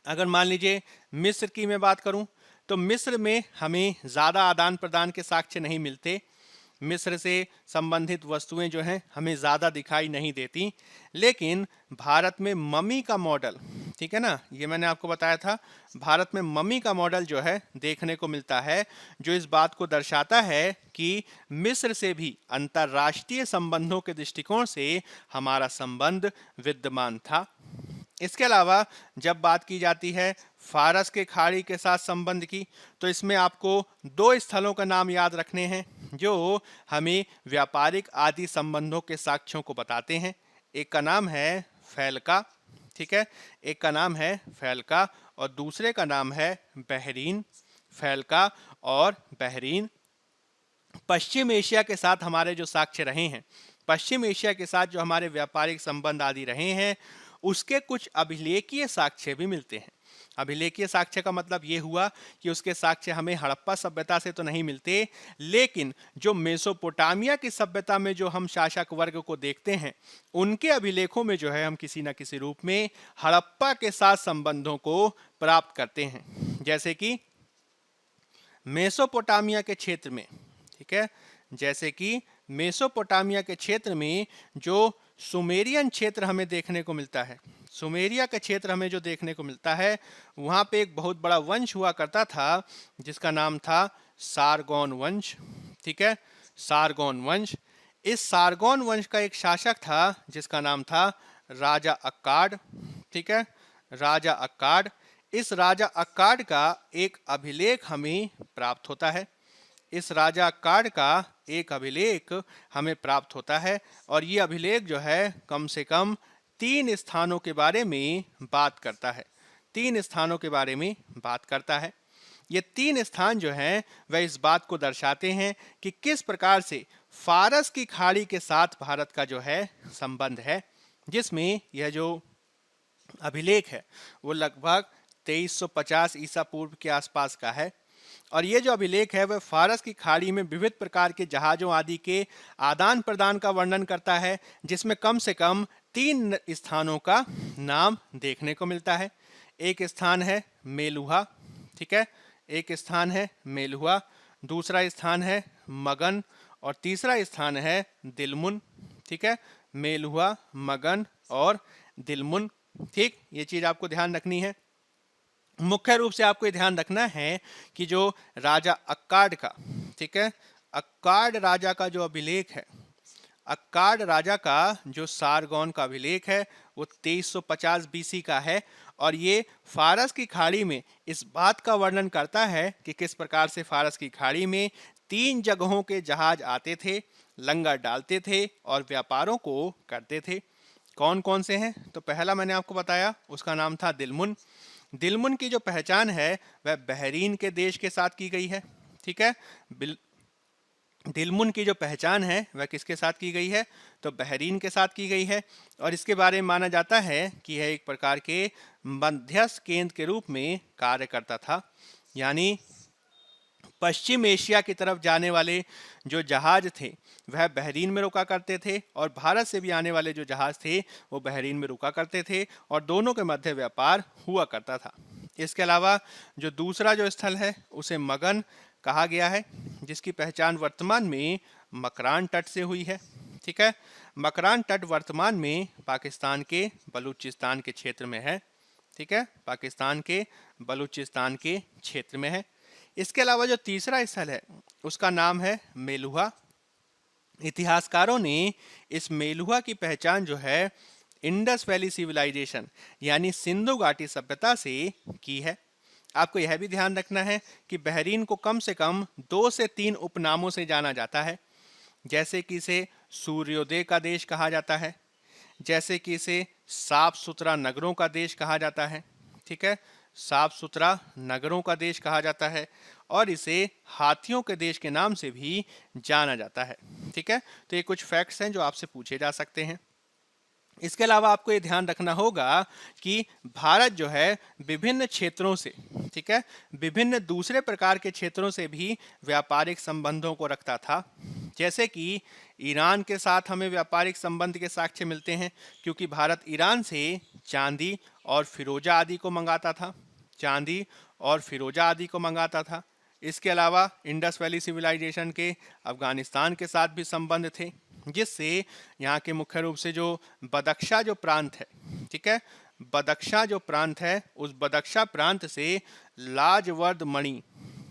अगर मान लीजिए मिस्र की मैं बात करूं तो मिस्र में हमें ज़्यादा आदान प्रदान के साक्ष्य नहीं मिलते। मिस्र से संबंधित वस्तुएं जो हैं हमें ज़्यादा दिखाई नहीं देती, लेकिन भारत में मम्मी का मॉडल, ठीक है ना, ये मैंने आपको बताया था, भारत में मम्मी का मॉडल जो है देखने को मिलता है, जो इस बात को दर्शाता है कि मिस्र से भी अंतर्राष्ट्रीय संबंधों के दृष्टिकोण से हमारा संबंध विद्यमान था। इसके अलावा जब बात की जाती है फारस के खाड़ी के साथ संबंध की, तो इसमें आपको दो स्थलों का नाम याद रखने हैं जो हमें व्यापारिक आदि संबंधों के साक्ष्यों को बताते हैं। एक का नाम है फैलका, ठीक है, एक का नाम है फैलका और दूसरे का नाम है बहरीन। फैलका और बहरीन पश्चिम एशिया के साथ हमारे जो साक्ष्य रहे हैं, पश्चिम एशिया के साथ जो हमारे व्यापारिक संबंध आदि रहे हैं, उसके कुछ अभिलेखीय साक्ष्य भी मिलते हैं। अभिलेखीय साक्ष्य का मतलब ये हुआ कि उसके साक्ष्य हमें हड़प्पा सभ्यता से तो नहीं मिलते, लेकिन जो मेसोपोटामिया की सभ्यता में जो हम शासक वर्ग को देखते हैं, उनके अभिलेखों में जो है हम किसी न किसी रूप में हड़प्पा के साथ संबंधों को प्राप्त करते हैं। जैसे कि मेसोपोटामिया के क्षेत्र में, ठीक है, जैसे कि मेसोपोटामिया के क्षेत्र में जो सुमेरियन क्षेत्र हमें देखने को मिलता है, सुमेरिया का क्षेत्र हमें जो देखने को मिलता है, वहाँ पे एक बहुत बड़ा वंश हुआ करता था जिसका नाम था सारगोन वंश, ठीक है, सारगोन वंश। इस सारगोन वंश का एक शासक था जिसका नाम था राजा अक्काड, ठीक है, राजा अक्काड। इस राजा अक्काड का एक अभिलेख हमें प्राप्त होता है, इस राजा अक्काड का एक अभिलेख हमें प्राप्त होता है और ये अभिलेख जो है कम से कम 3 स्थानों के बारे में बात करता है, 3 स्थानों के बारे में बात करता है। ये 3 स्थान जो हैं वह इस बात को दर्शाते हैं कि किस प्रकार से फारस की खाड़ी के साथ भारत का जो है संबंध है, जिसमें यह जो अभिलेख है वो लगभग 2350 ईसा पूर्व के आसपास का है। और ये जो अभिलेख है वह फारस की खाड़ी में विविध प्रकार के जहाजों आदि के आदान प्रदान का वर्णन करता है, जिसमें कम से कम 3 स्थानों का नाम देखने को मिलता है। एक स्थान है मेलुहा, ठीक है, एक स्थान है मेलुहा, दूसरा स्थान है मगन और तीसरा स्थान है दिलमुन, ठीक है, मेलुहा, मगन और दिलमुन, ठीक, ये चीज आपको ध्यान रखनी है। मुख्य रूप से आपको ये ध्यान रखना है कि जो राजा अक्काड का, ठीक है, अक्काड राजा का जो अभिलेख है, अक्काड राजा का जो सारगोन का अभिलेख है वो 2350 बीसी का है और ये फारस की खाड़ी में इस बात का वर्णन करता है कि किस प्रकार से फारस की खाड़ी में 3 जगहों के जहाज आते थे, लंगर डालते थे और व्यापारों को करते थे। कौन कौन से हैं? तो पहला मैंने आपको बताया, उसका नाम था दिलमुन। दिलमुन की जो पहचान है वह बहरीन के देश के साथ की गई है, ठीक है, दिलमुन की जो पहचान है वह किसके साथ की गई है? तो बहरीन के साथ की गई है और इसके बारे में माना जाता है कि यह एक प्रकार के मध्यस्थ केंद्र के रूप में कार्य करता था, यानी पश्चिम एशिया की तरफ जाने वाले जो जहाज थे वह बहरीन में रुका करते थे और भारत से भी आने वाले जो जहाज थे वो बहरीन में रुका करते थे और दोनों के मध्य व्यापार हुआ करता था। इसके अलावा जो दूसरा जो स्थल है उसे मगन कहा गया है, जिसकी पहचान वर्तमान में मकरान तट से हुई है, ठीक है, मकरान तट वर्तमान में पाकिस्तान के बलूचिस्तान के क्षेत्र में है, ठीक है, पाकिस्तान के बलूचिस्तान के क्षेत्र में है। इसके अलावा जो तीसरा स्थल है उसका नाम है मेलुहा। इतिहासकारों ने इस मेलुहा की पहचान जो है इंडस वैली सिविलाइजेशन यानी सिंधु घाटी सभ्यता से की है। आपको यह भी ध्यान रखना है कि बहरीन को कम से कम 2 से 3 उपनामों से जाना जाता है, जैसे कि इसे सूर्योदय का देश कहा जाता है, जैसे कि इसे साफ सुथरा नगरों का देश कहा जाता है, ठीक है, साफ सुथरा नगरों का देश कहा जाता है और इसे हाथियों के देश के नाम से भी जाना जाता है, ठीक है। तो ये कुछ फैक्ट्स हैं जो आपसे पूछे जा सकते हैं। इसके अलावा आपको ये ध्यान रखना होगा कि भारत जो है विभिन्न क्षेत्रों से, ठीक है, विभिन्न दूसरे प्रकार के क्षेत्रों से भी व्यापारिक संबंधों को रखता था, जैसे कि ईरान के साथ हमें व्यापारिक संबंध के साक्ष्य मिलते हैं क्योंकि भारत ईरान से चांदी और फिरोजा आदि को मंगाता था, चांदी और फिरोजा आदि को मंगाता था। इसके अलावा इंडस वैली सिविलाइजेशन के अफगानिस्तान के साथ भी संबंध थे, जिससे यहाँ के मुख्य रूप से जो बदख्शा जो प्रांत है, ठीक है, बदख्शा जो प्रांत है, उस बदख्शा प्रांत से लाजवर्द मणि,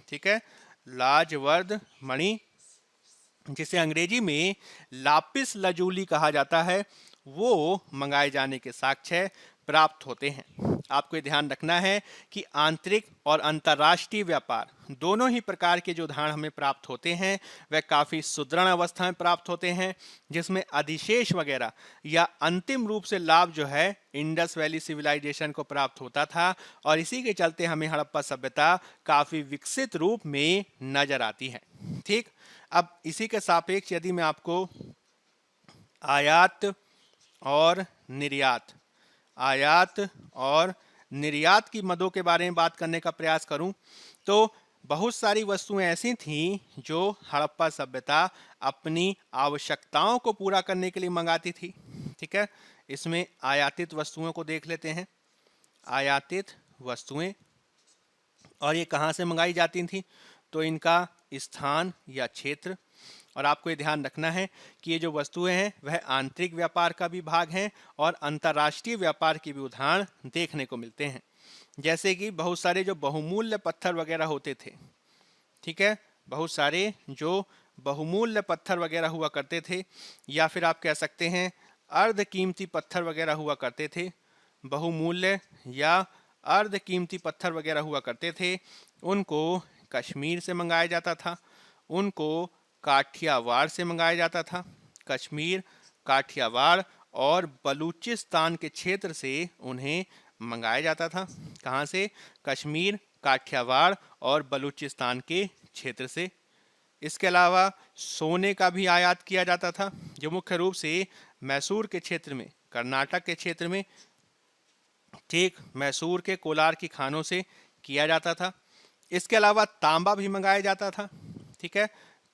ठीक है, लाजवर्द मणि, जिसे अंग्रेजी में लापिस लजूली कहा जाता है, वो मंगाए जाने के साक्ष्य प्राप्त होते हैं। आपको ये ध्यान रखना है कि आंतरिक और अंतर्राष्ट्रीय व्यापार दोनों ही प्रकार के जो उदाहरण हमें प्राप्त होते हैं वह काफ़ी सुदृढ़ अवस्था में प्राप्त होते हैं, जिसमें अधिशेष वगैरह या अंतिम रूप से लाभ जो है इंडस वैली सिविलाइजेशन को प्राप्त होता था, और इसी के चलते हमें हड़प्पा सभ्यता काफ़ी विकसित रूप में नजर आती है। ठीक, अब इसी के सापेक्ष यदि मैं आपको आयात और निर्यात, आयात और निर्यात की मदों के बारे में बात करने का प्रयास करूं, तो बहुत सारी वस्तुएं ऐसी थीं जो हड़प्पा सभ्यता अपनी आवश्यकताओं को पूरा करने के लिए मंगाती थी। ठीक है, इसमें आयातित वस्तुओं को देख लेते हैं। आयातित वस्तुएं, और ये कहाँ से मंगाई जाती थी, तो इनका स्थान या क्षेत्र, और आपको ये ध्यान रखना है कि ये जो वस्तुएं हैं वह आंतरिक व्यापार का भी भाग हैं और अंतर्राष्ट्रीय व्यापार के भी उदाहरण देखने को मिलते हैं। जैसे कि बहुत सारे जो बहुमूल्य पत्थर वगैरह होते थे, ठीक है, बहुत सारे जो बहुमूल्य पत्थर वगैरह हुआ करते थे, या फिर आप कह सकते हैं अर्ध कीमती पत्थर वगैरह हुआ करते थे, बहुमूल्य या अर्ध कीमती पत्थर वगैरह हुआ करते थे, उनको कश्मीर से मंगाया जाता था, उनको काठियावाड़ से मंगाया जाता था। कश्मीर, काठियावाड़ और बलूचिस्तान के क्षेत्र से उन्हें मंगाया जाता था। कहाँ से? कश्मीर, काठियावाड़ और बलूचिस्तान के क्षेत्र से। इसके अलावा सोने का भी आयात किया जाता था, जो मुख्य रूप से मैसूर के क्षेत्र में, कर्नाटक के क्षेत्र में, ठीक, मैसूर के कोलार की खानों से किया जाता था। इसके अलावा तांबा भी मंगाया जाता था। ठीक है,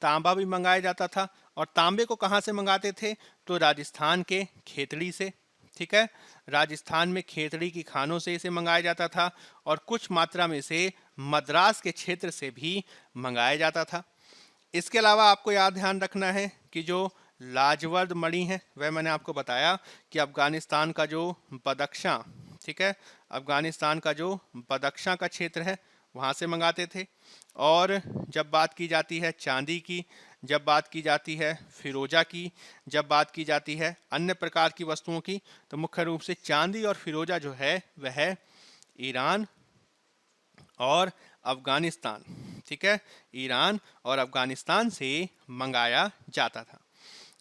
तांबा भी मंगाया जाता था, और तांबे को कहाँ से मंगाते थे, तो राजस्थान के खेतड़ी से। ठीक है, राजस्थान में खेतड़ी की खानों से इसे मंगाया जाता था, और कुछ मात्रा में इसे मद्रास के क्षेत्र से भी मंगाया जाता था। इसके अलावा आपको याद ध्यान रखना है कि जो लाजवर्द मणि है वह मैंने आपको बताया कि अफगानिस्तान का जो बदख्शां, ठीक है, अफगानिस्तान का जो बदख्शां का क्षेत्र है वहाँ से मंगाते थे। और जब बात की जाती है चांदी की, जब बात की जाती है फिरोजा की, जब बात की जाती है अन्य प्रकार की वस्तुओं की, तो मुख्य रूप से चांदी और फिरोजा जो है वह ईरान और अफगानिस्तान, ठीक है, ईरान और अफगानिस्तान से मंगाया जाता था।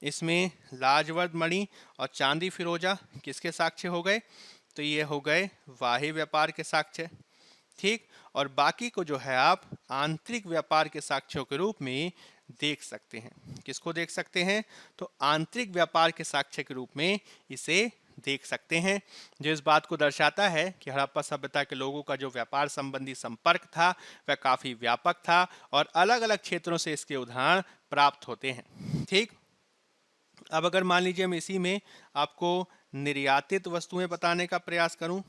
इसमें लाजवर्द मणि और चांदी फिरोजा किसके साक्ष्य हो गए, तो ये हो गए वाह्य व्यापार के साक्ष्य। ठीक, और बाकी को जो है आप आंतरिक व्यापार के साक्ष्यों के रूप में देख सकते हैं। किसको देख सकते हैं, तो आंतरिक व्यापार के साक्ष्य के रूप में इसे देख सकते हैं, जो इस बात को दर्शाता है कि हड़प्पा सभ्यता के लोगों का जो व्यापार संबंधी संपर्क था वह काफ़ी व्यापक था, और अलग अलग क्षेत्रों से इसके उदाहरण प्राप्त होते हैं। ठीक, अब अगर मान लीजिए मैं इसी में आपको निर्यातित वस्तुएं बताने का प्रयास करूं,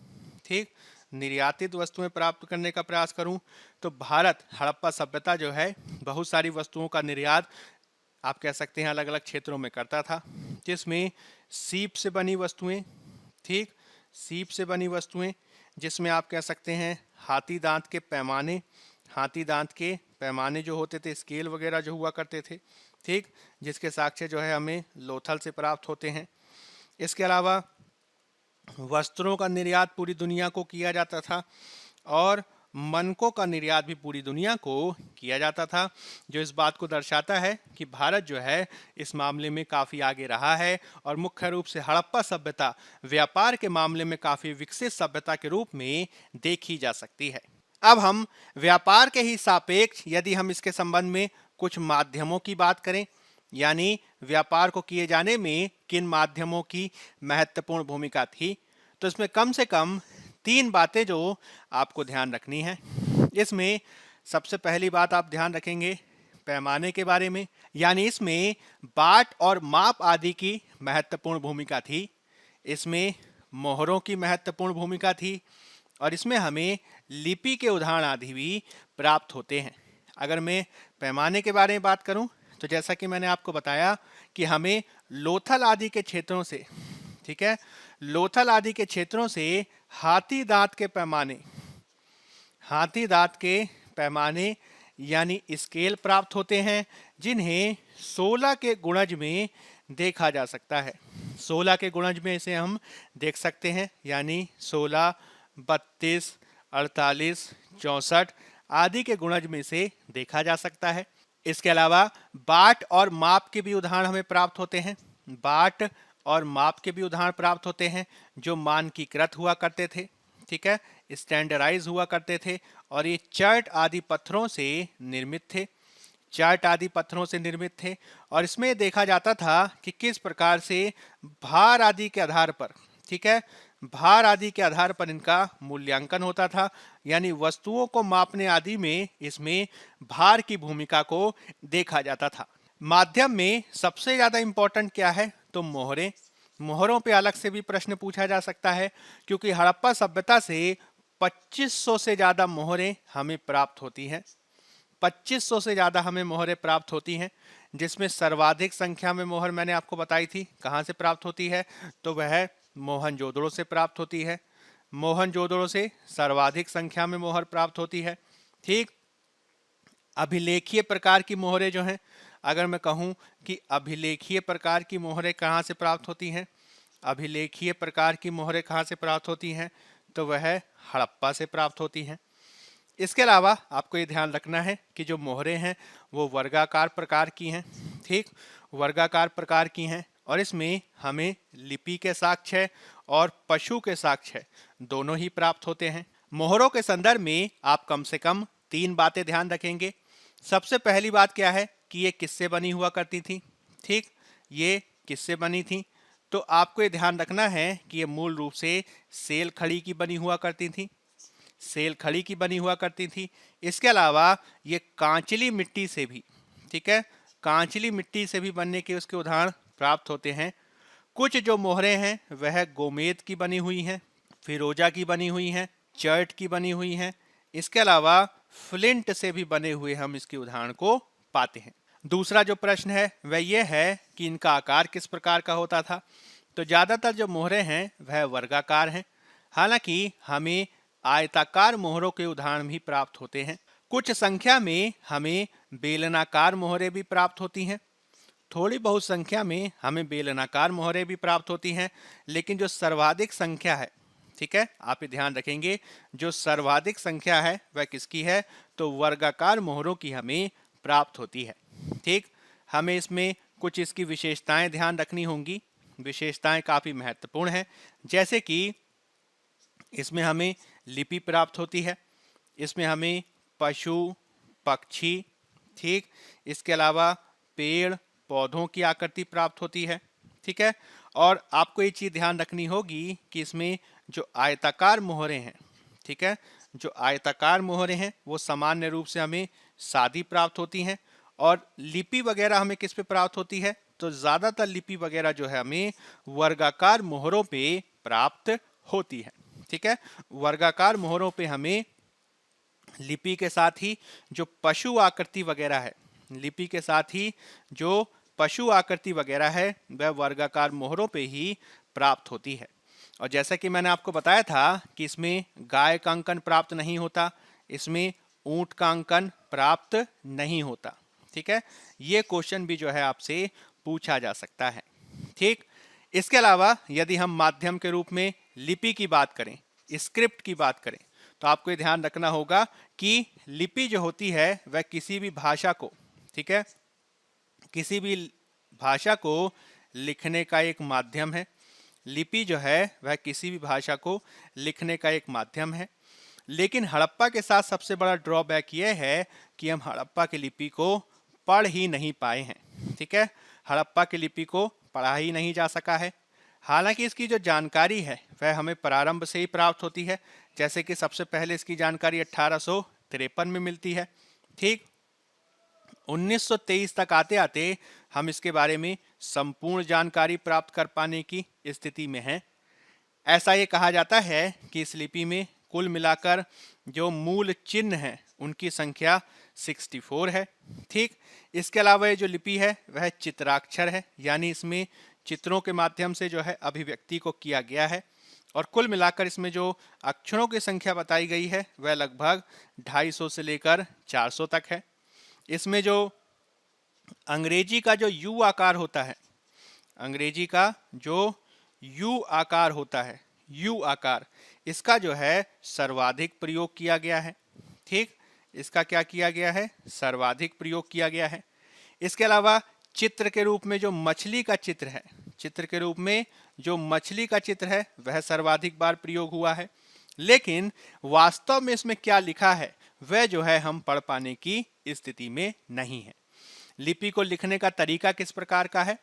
ठीक, निर्यातित वस्तुएं प्राप्त करने का प्रयास करूं, तो भारत हड़प्पा सभ्यता जो है बहुत सारी वस्तुओं का निर्यात आप कह सकते हैं अलग अलग क्षेत्रों में करता था, जिसमें सीप से बनी वस्तुएं, ठीक, सीप से बनी वस्तुएं, जिसमें आप कह सकते हैं हाथी दांत के पैमाने, हाथी दांत के पैमाने जो होते थे, स्केल वगैरह जो हुआ करते थे, ठीक, जिसके साक्ष्य जो है हमें लोथल से प्राप्त होते हैं। इसके अलावा वस्त्रों का निर्यात पूरी दुनिया को किया जाता था, और मनकों का निर्यात भी पूरी दुनिया को किया जाता था, जो इस बात को दर्शाता है कि भारत जो है इस मामले में काफ़ी आगे रहा है, और मुख्य रूप से हड़प्पा सभ्यता व्यापार के मामले में काफ़ी विकसित सभ्यता के रूप में देखी जा सकती है। अब हम व्यापार के ही सापेक्ष यदि हम इसके संबंध में कुछ माध्यमों की बात करें, यानी व्यापार को किए जाने में किन माध्यमों की महत्वपूर्ण भूमिका थी, तो इसमें कम से कम 3 बातें जो आपको ध्यान रखनी है। इसमें सबसे पहली बात आप ध्यान रखेंगे पैमाने के बारे में, यानी इसमें बाट और माप आदि की महत्वपूर्ण भूमिका थी। इसमें मोहरों की महत्वपूर्ण भूमिका थी, और इसमें हमें लिपि के उदाहरण आदि भी प्राप्त होते हैं। अगर मैं पैमाने के बारे में बात करूं तो जैसा कि मैंने आपको बताया कि हमें लोथल आदि के क्षेत्रों से, ठीक है, लोथल आदि के क्षेत्रों से हाथी दांत के पैमाने यानी स्केल प्राप्त होते हैं, जिन्हें 16 के गुणज में देखा जा सकता है। 16 के गुणज में इसे हम देख सकते हैं, यानी 16, 32, 48, 64 आदि के गुणज में इसे देखा जा सकता है। इसके अलावा बाट और माप के भी उदाहरण हमें प्राप्त होते हैं। बाट और माप के भी उदाहरण प्राप्त होते हैं जो मानकीकृत हुआ करते थे, ठीक है, स्टैंडर्डाइज हुआ करते थे, और ये चार्ट आदि पत्थरों से निर्मित थे। और इसमें देखा जाता था कि किस प्रकार से भार आदि के आधार पर, ठीक है, भार आदि के आधार पर इनका मूल्यांकन होता था, यानी वस्तुओं को मापने आदि में इसमें भार की भूमिका को देखा जाता था। माध्यम में सबसे ज्यादा इंपॉर्टेंट क्या है, तो मोहरों पे अलग से भी प्रश्न पूछा जा सकता है, क्योंकि हड़प्पा सभ्यता से 2500 से ज्यादा मोहरें हमें प्राप्त होती हैं। 2500 से ज्यादा हमें मोहरें प्राप्त होती हैं, जिसमें सर्वाधिक संख्या में मोहर मैंने आपको बताई थी कहां से प्राप्त होती है, तो वह मोहनजोदड़ो से प्राप्त होती है। मोहनजोदड़ो से सर्वाधिक संख्या में मोहर प्राप्त होती है। ठीक, अभिलेखीय प्रकार की मोहरें जो हैं, अगर मैं कहूं कि अभिलेखीय प्रकार की मोहरें कहां से प्राप्त होती हैं, अभिलेखीय प्रकार की मोहरें कहां से प्राप्त होती हैं, तो वह हड़प्पा से प्राप्त होती हैं। इसके अलावा आपको ये ध्यान रखना है कि जो मोहरें हैं वो वर्गाकार प्रकार की हैं, ठीक, वर्गाकार प्रकार की हैं, और इसमें हमें लिपि के साक्ष्य और पशु के साक्ष्य दोनों ही प्राप्त होते हैं। मोहरों के संदर्भ में आप कम से कम 3 बातें ध्यान रखेंगे। सबसे पहली बात क्या है कि ये किससे बनी हुआ करती थी, ठीक, ये किससे बनी थी, तो आपको ये ध्यान रखना है कि ये मूल रूप से सेल खड़ी की बनी हुआ करती थी, सेल खड़ी की बनी हुआ करती थी। इसके अलावा ये कांचली मिट्टी से भी, ठीक है, कांचली मिट्टी से भी बनने के उसके उदाहरण प्राप्त होते हैं। कुछ जो मोहरें हैं वह गोमेद की बनी हुई हैं, फिरोजा की बनी हुई हैं, चर्ट की बनी हुई हैं। इसके अलावा फ्लिंट से भी बने हुए हम इसके उदाहरण को पाते हैं। दूसरा जो प्रश्न है वह यह है कि इनका आकार किस प्रकार का होता था, तो ज्यादातर जो मोहरें हैं वह वर्गाकार हैं, हालांकि हमें आयताकार मोहरों के उदाहरण भी प्राप्त होते हैं। कुछ संख्या में हमें बेलनाकार मोहरें भी प्राप्त होती हैं, थोड़ी बहुत संख्या में हमें बेलनाकार मोहरें भी प्राप्त होती हैं, लेकिन जो सर्वाधिक संख्या है, ठीक है, आप ये ध्यान रखेंगे, जो सर्वाधिक संख्या है वह किसकी है, तो वर्गाकार मोहरों की हमें प्राप्त होती है। ठीक, हमें इसमें कुछ इसकी विशेषताएं ध्यान रखनी होंगी। विशेषताएं काफी महत्वपूर्ण है, जैसे कि इसमें हमें लिपि प्राप्त होती है, इसमें हमें पशु पक्षी, ठीक, इसके अलावा पेड़ पौधों की आकृति प्राप्त होती है, ठीक है। और आपको ये चीज ध्यान रखनी होगी कि इसमें जो आयताकार मोहरें हैं, ठीक है, जो आयताकार मोहरें हैं वो सामान्य रूप से हमें सादी प्राप्त होती हैं, और लिपि वगैरह हमें किस पे प्राप्त होती है, तो ज्यादातर लिपि वगैरह जो है हमें वर्गाकार मोहरों पे प्राप्त होती है, ठीक है। वर्गाकार मोहरों पे हमें लिपि के साथ ही जो पशु आकृति वगैरह है, लिपि के साथ ही जो पशु आकृति वगैरह है वह वर्गाकार मोहरों पे ही प्राप्त होती है। और जैसा कि मैंने आपको बताया था कि इसमें गाय का अंकन प्राप्त नहीं होता, इसमें ऊंट का अंकन प्राप्त नहीं होता, ठीक है। ये क्वेश्चन भी जो है आपसे पूछा जा सकता है, ठीक। इसके अलावा यदि हम माध्यम के रूप में लिपि की बात करें, स्क्रिप्ट की बात करें, तो आपको ये ध्यान रखना होगा कि लिपि जो होती है वह किसी भी भाषा को, ठीक है, किसी भी भाषा को लिखने का एक माध्यम है। लिपि जो है वह किसी भी भाषा को लिखने का एक माध्यम है। लेकिन हड़प्पा के साथ सबसे बड़ा ड्रॉबैक यह है कि हम हड़प्पा की लिपि को पढ़ ही नहीं पाए हैं, ठीक है। हड़प्पा की लिपि को पढ़ा ही नहीं जा सका है। हालांकि इसकी जो जानकारी है वह हमें प्रारंभ से ही प्राप्त होती है, जैसे कि सबसे पहले इसकी जानकारी 1853 में मिलती है, ठीक। 1923 तक आते आते हम इसके बारे में संपूर्ण जानकारी प्राप्त कर पाने की स्थिति में हैं। ऐसा ये कहा जाता है कि इस लिपि में कुल मिलाकर जो मूल चिन्ह हैं उनकी संख्या 64 है। ठीक, इसके अलावा ये जो लिपि है वह चित्राक्षर है, यानी इसमें चित्रों के माध्यम से जो है अभिव्यक्ति को किया गया है। और कुल मिलाकर इसमें जो अक्षरों की संख्या बताई गई है वह लगभग 250 से लेकर 400 तक है। इसमें जो अंग्रेजी का जो यू आकार होता है, अंग्रेजी का जो यू आकार होता है, यू आकार, इसका जो है सर्वाधिक प्रयोग किया गया है। ठीक, इसका क्या किया गया है? सर्वाधिक प्रयोग किया गया है। इसके अलावा चित्र के रूप में जो मछली का चित्र है, चित्र के रूप में जो मछली का चित्र है वह सर्वाधिक बार प्रयोग हुआ है। लेकिन वास्तव में इसमें क्या लिखा है वह जो है हम पढ़ पाने की स्थिति में नहीं है। लिपि को लिखने का तरीका किस प्रकार का है?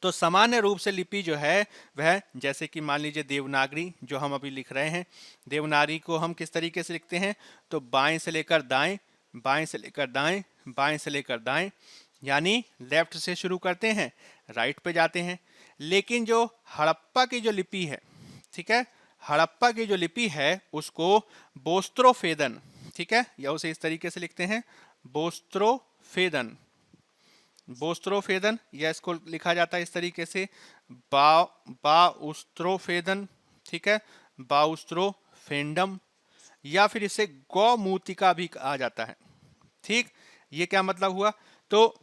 तो सामान्य रूप से लिपि जो है वह, जैसे कि मान लीजिए देवनागरी जो हम अभी लिख रहे हैं, देवनागरी को हम किस तरीके से लिखते हैं? तो बाएं से लेकर दाएं, बाएं से लेकर दाएं, बाएं से लेकर दाएं, यानी लेफ्ट से शुरू करते हैं, राइट पे जाते हैं। लेकिन जो हड़प्पा की जो लिपि है, ठीक है, हड़प्पा की जो लिपि है उसको बोस्त्रोफेदन, ठीक है, या उसे इस तरीके से लिखते हैं बोस्त्रोफेदन, बोस्त्रोफेदन, या इसको लिखा जाता है इस तरीके से बाउस्त्रोफेदन, ठीक है, बाउस्त्रोफेंडम, या फिर इसे गौमूतिका भी कहा जाता है। ठीक, ये क्या मतलब हुआ? तो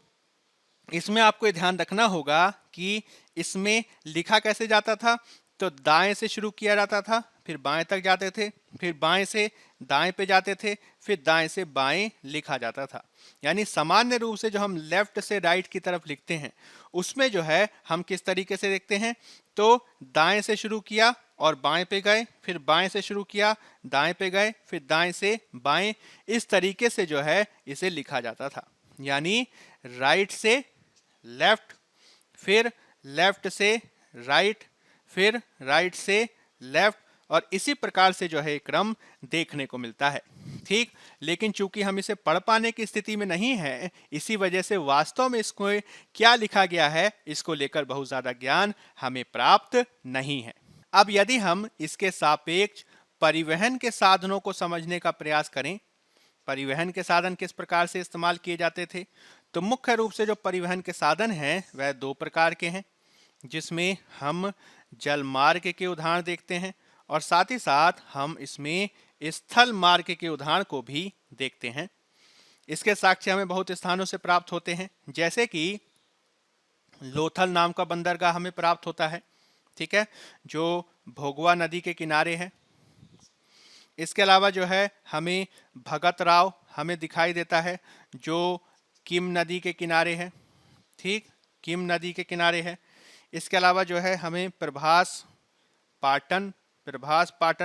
इसमें आपको ये ध्यान रखना होगा कि इसमें लिखा कैसे जाता था। तो दाएं से शुरू किया जाता था, फिर बाएं तक जाते थे, फिर बाएं से दाएं पे जाते थे, फिर दाएं से बाएं लिखा जाता था। यानी सामान्य रूप से जो हम लेफ्ट से राइट की तरफ लिखते हैं उसमें जो है हम किस तरीके से लिखते हैं? तो दाएं से शुरू किया और बाएं पे गए, फिर बाएं से शुरू किया, दाएं पे गए, फिर दाएं से बाएं, इस तरीके से जो है इसे लिखा जाता था। यानी राइट से लेफ्ट, फिर लेफ्ट से राइट, फिर राइट से लेफ्ट, और इसी प्रकार से जो है क्रम देखने को मिलता है। ठीक, लेकिन चूंकि हम इसे पढ़ पाने की स्थिति में नहीं है, इसी वजह से वास्तव में इसको क्या लिखा गया है इसको लेकर बहुत ज्यादा ज्ञान हमें प्राप्त नहीं है। अब यदि हम इसके सापेक्ष परिवहन के साधनों को समझने का प्रयास करें, परिवहन के साधन किस प्रकार से इस्तेमाल किए जाते थे, तो मुख्य रूप से जो परिवहन के साधन हैं वह दो प्रकार के हैं, जिसमें हम जल मार्ग के उदाहरण देखते हैं और साथ ही साथ हम इसमें स्थल मार्ग के उदाहरण को भी देखते हैं। इसके साक्ष्य हमें बहुत स्थानों से प्राप्त होते हैं, जैसे कि लोथल नाम का बंदरगाह हमें प्राप्त होता है, ठीक है, जो भोगवा नदी के किनारे है। इसके अलावा जो है हमें भगत राव हमें दिखाई देता है जो किम नदी के किनारे है। ठीक, किम नदी के किनारे है। इसके अलावा जो है हमें प्रभास पाटन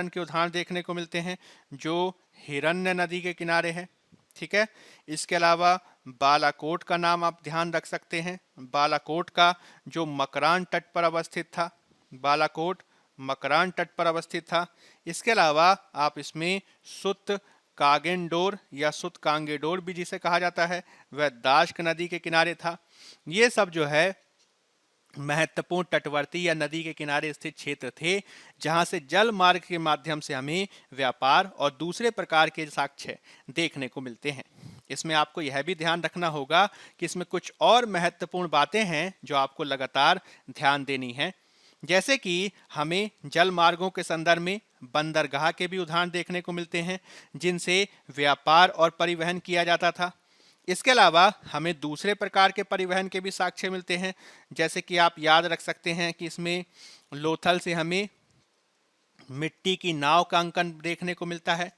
के उदाहरण देखने को मिलते हैं जो हिरण्य नदी के किनारे है। ठीक है, इसके अलावा बालाकोट का नाम आप ध्यान रख सकते हैं, बालाकोट का जो मकरान तट पर अवस्थित था, बालाकोट मकरान तट पर अवस्थित था। इसके अलावा आप इसमें सुत कागेंडोर या सुत कांगेडोर भी जिसे कहा जाता है वह दाश्क नदी के किनारे था। ये सब जो है महत्वपूर्ण तटवर्ती या नदी के किनारे स्थित क्षेत्र थे जहां से जल मार्ग के माध्यम से हमें व्यापार और दूसरे प्रकार के साक्ष्य देखने को मिलते हैं। इसमें आपको यह भी ध्यान रखना होगा कि इसमें कुछ और महत्वपूर्ण बातें हैं जो आपको लगातार ध्यान देनी है, जैसे कि हमें जल मार्गों के संदर्भ में बंदरगाह के भी उदाहरण देखने को मिलते हैं जिनसे व्यापार और परिवहन किया जाता था। इसके अलावा हमें दूसरे प्रकार के परिवहन के भी साक्ष्य मिलते हैं, जैसे कि आप याद रख सकते हैं कि इसमें लोथल से हमें मिट्टी की नाव का अंकन देखने को मिलता है।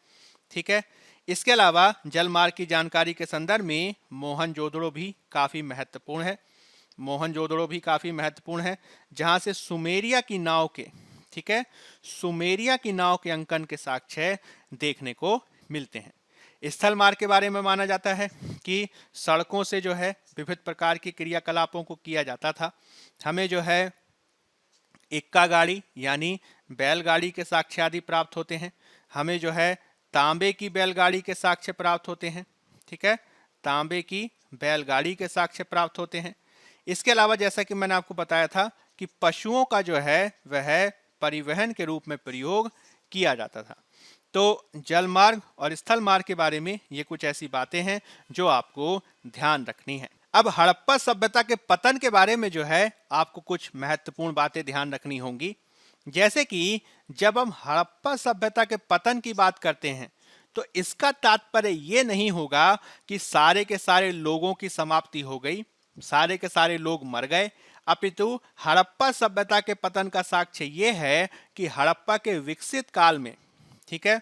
ठीक है, इसके अलावा जल मार्ग की जानकारी के संदर्भ में मोहनजोदड़ो भी काफ़ी महत्वपूर्ण है, मोहनजोदड़ो भी काफ़ी महत्वपूर्ण है, जहाँ से सुमेरिया की नाव के, ठीक है, सुमेरिया की नाव के अंकन के साक्ष्य देखने को मिलते हैं। स्थल मार्ग के बारे में माना जाता है कि सड़कों से जो है विविध प्रकार की क्रियाकलापों को किया जाता था। हमें जो है इक्का गाड़ी यानी बैलगाड़ी के साक्ष्य आदि प्राप्त होते हैं। हमें जो है तांबे की बैलगाड़ी के साक्ष्य प्राप्त होते हैं। ठीक है, तांबे की बैलगाड़ी के साक्ष्य प्राप्त होते हैं। इसके अलावा जैसा कि मैंने आपको बताया था कि पशुओं का जो है वह परिवहन के रूप में प्रयोग किया जाता था। तो जल मार्ग और स्थल मार्ग के बारे में ये कुछ ऐसी बातें हैं जो आपको ध्यान रखनी है। अब हड़प्पा सभ्यता के पतन के बारे में जो है आपको कुछ महत्वपूर्ण बातें ध्यान रखनी होंगी। जैसे कि जब हम हड़प्पा सभ्यता के पतन की बात करते हैं तो इसका तात्पर्य ये नहीं होगा कि सारे के सारे लोगों की समाप्ति हो गई, सारे के सारे लोग मर गए, अपितु हड़प्पा सभ्यता के पतन का साक्ष्य ये है कि हड़प्पा के विकसित काल में, ठीक है,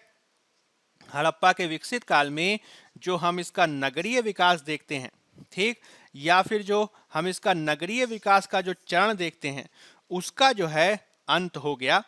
हड़प्पा के विकसित काल में जो हम इसका नगरीय विकास देखते हैं, ठीक, या फिर जो हम इसका नगरीय विकास का जो चरण देखते हैं उसका जो है अंत हो गया।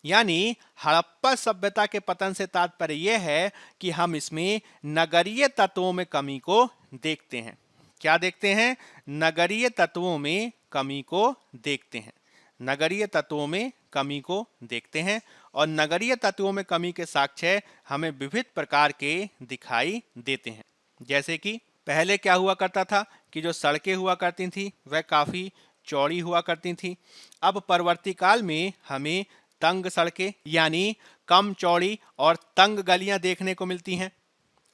यानी हड़प्पा सभ्यता के पतन से तात्पर्य यह है कि हम इसमें नगरीय तत्वों में कमी को देखते हैं। क्या देखते हैं? नगरीय तत्वों में कमी को देखते हैं। नगरीय तत्वों में कमी को देखते हैं और नगरीय तत्वों में कमी के साक्ष्य हमें विविध प्रकार के दिखाई देते हैं। जैसे कि पहले क्या हुआ करता था कि जो सड़कें हुआ करती थी वह काफी चौड़ी हुआ करती थी। अब परवर्ती काल में हमें तंग सड़कें यानी कम चौड़ी और तंग गलियां देखने को मिलती हैं।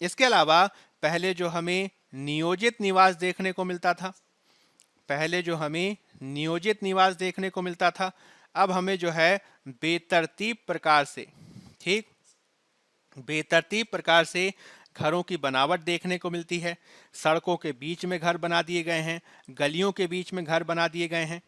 इसके अलावा पहले जो हमें नियोजित निवास देखने को मिलता था, पहले जो हमें नियोजित निवास देखने को मिलता था, अब हमें जो है बेतरतीब प्रकार से, ठीक, बेतरतीब प्रकार से घरों की बनावट देखने को मिलती है। सड़कों के बीच में घर बना दिए गए हैं, गलियों के बीच में घर बना दिए गए हैं।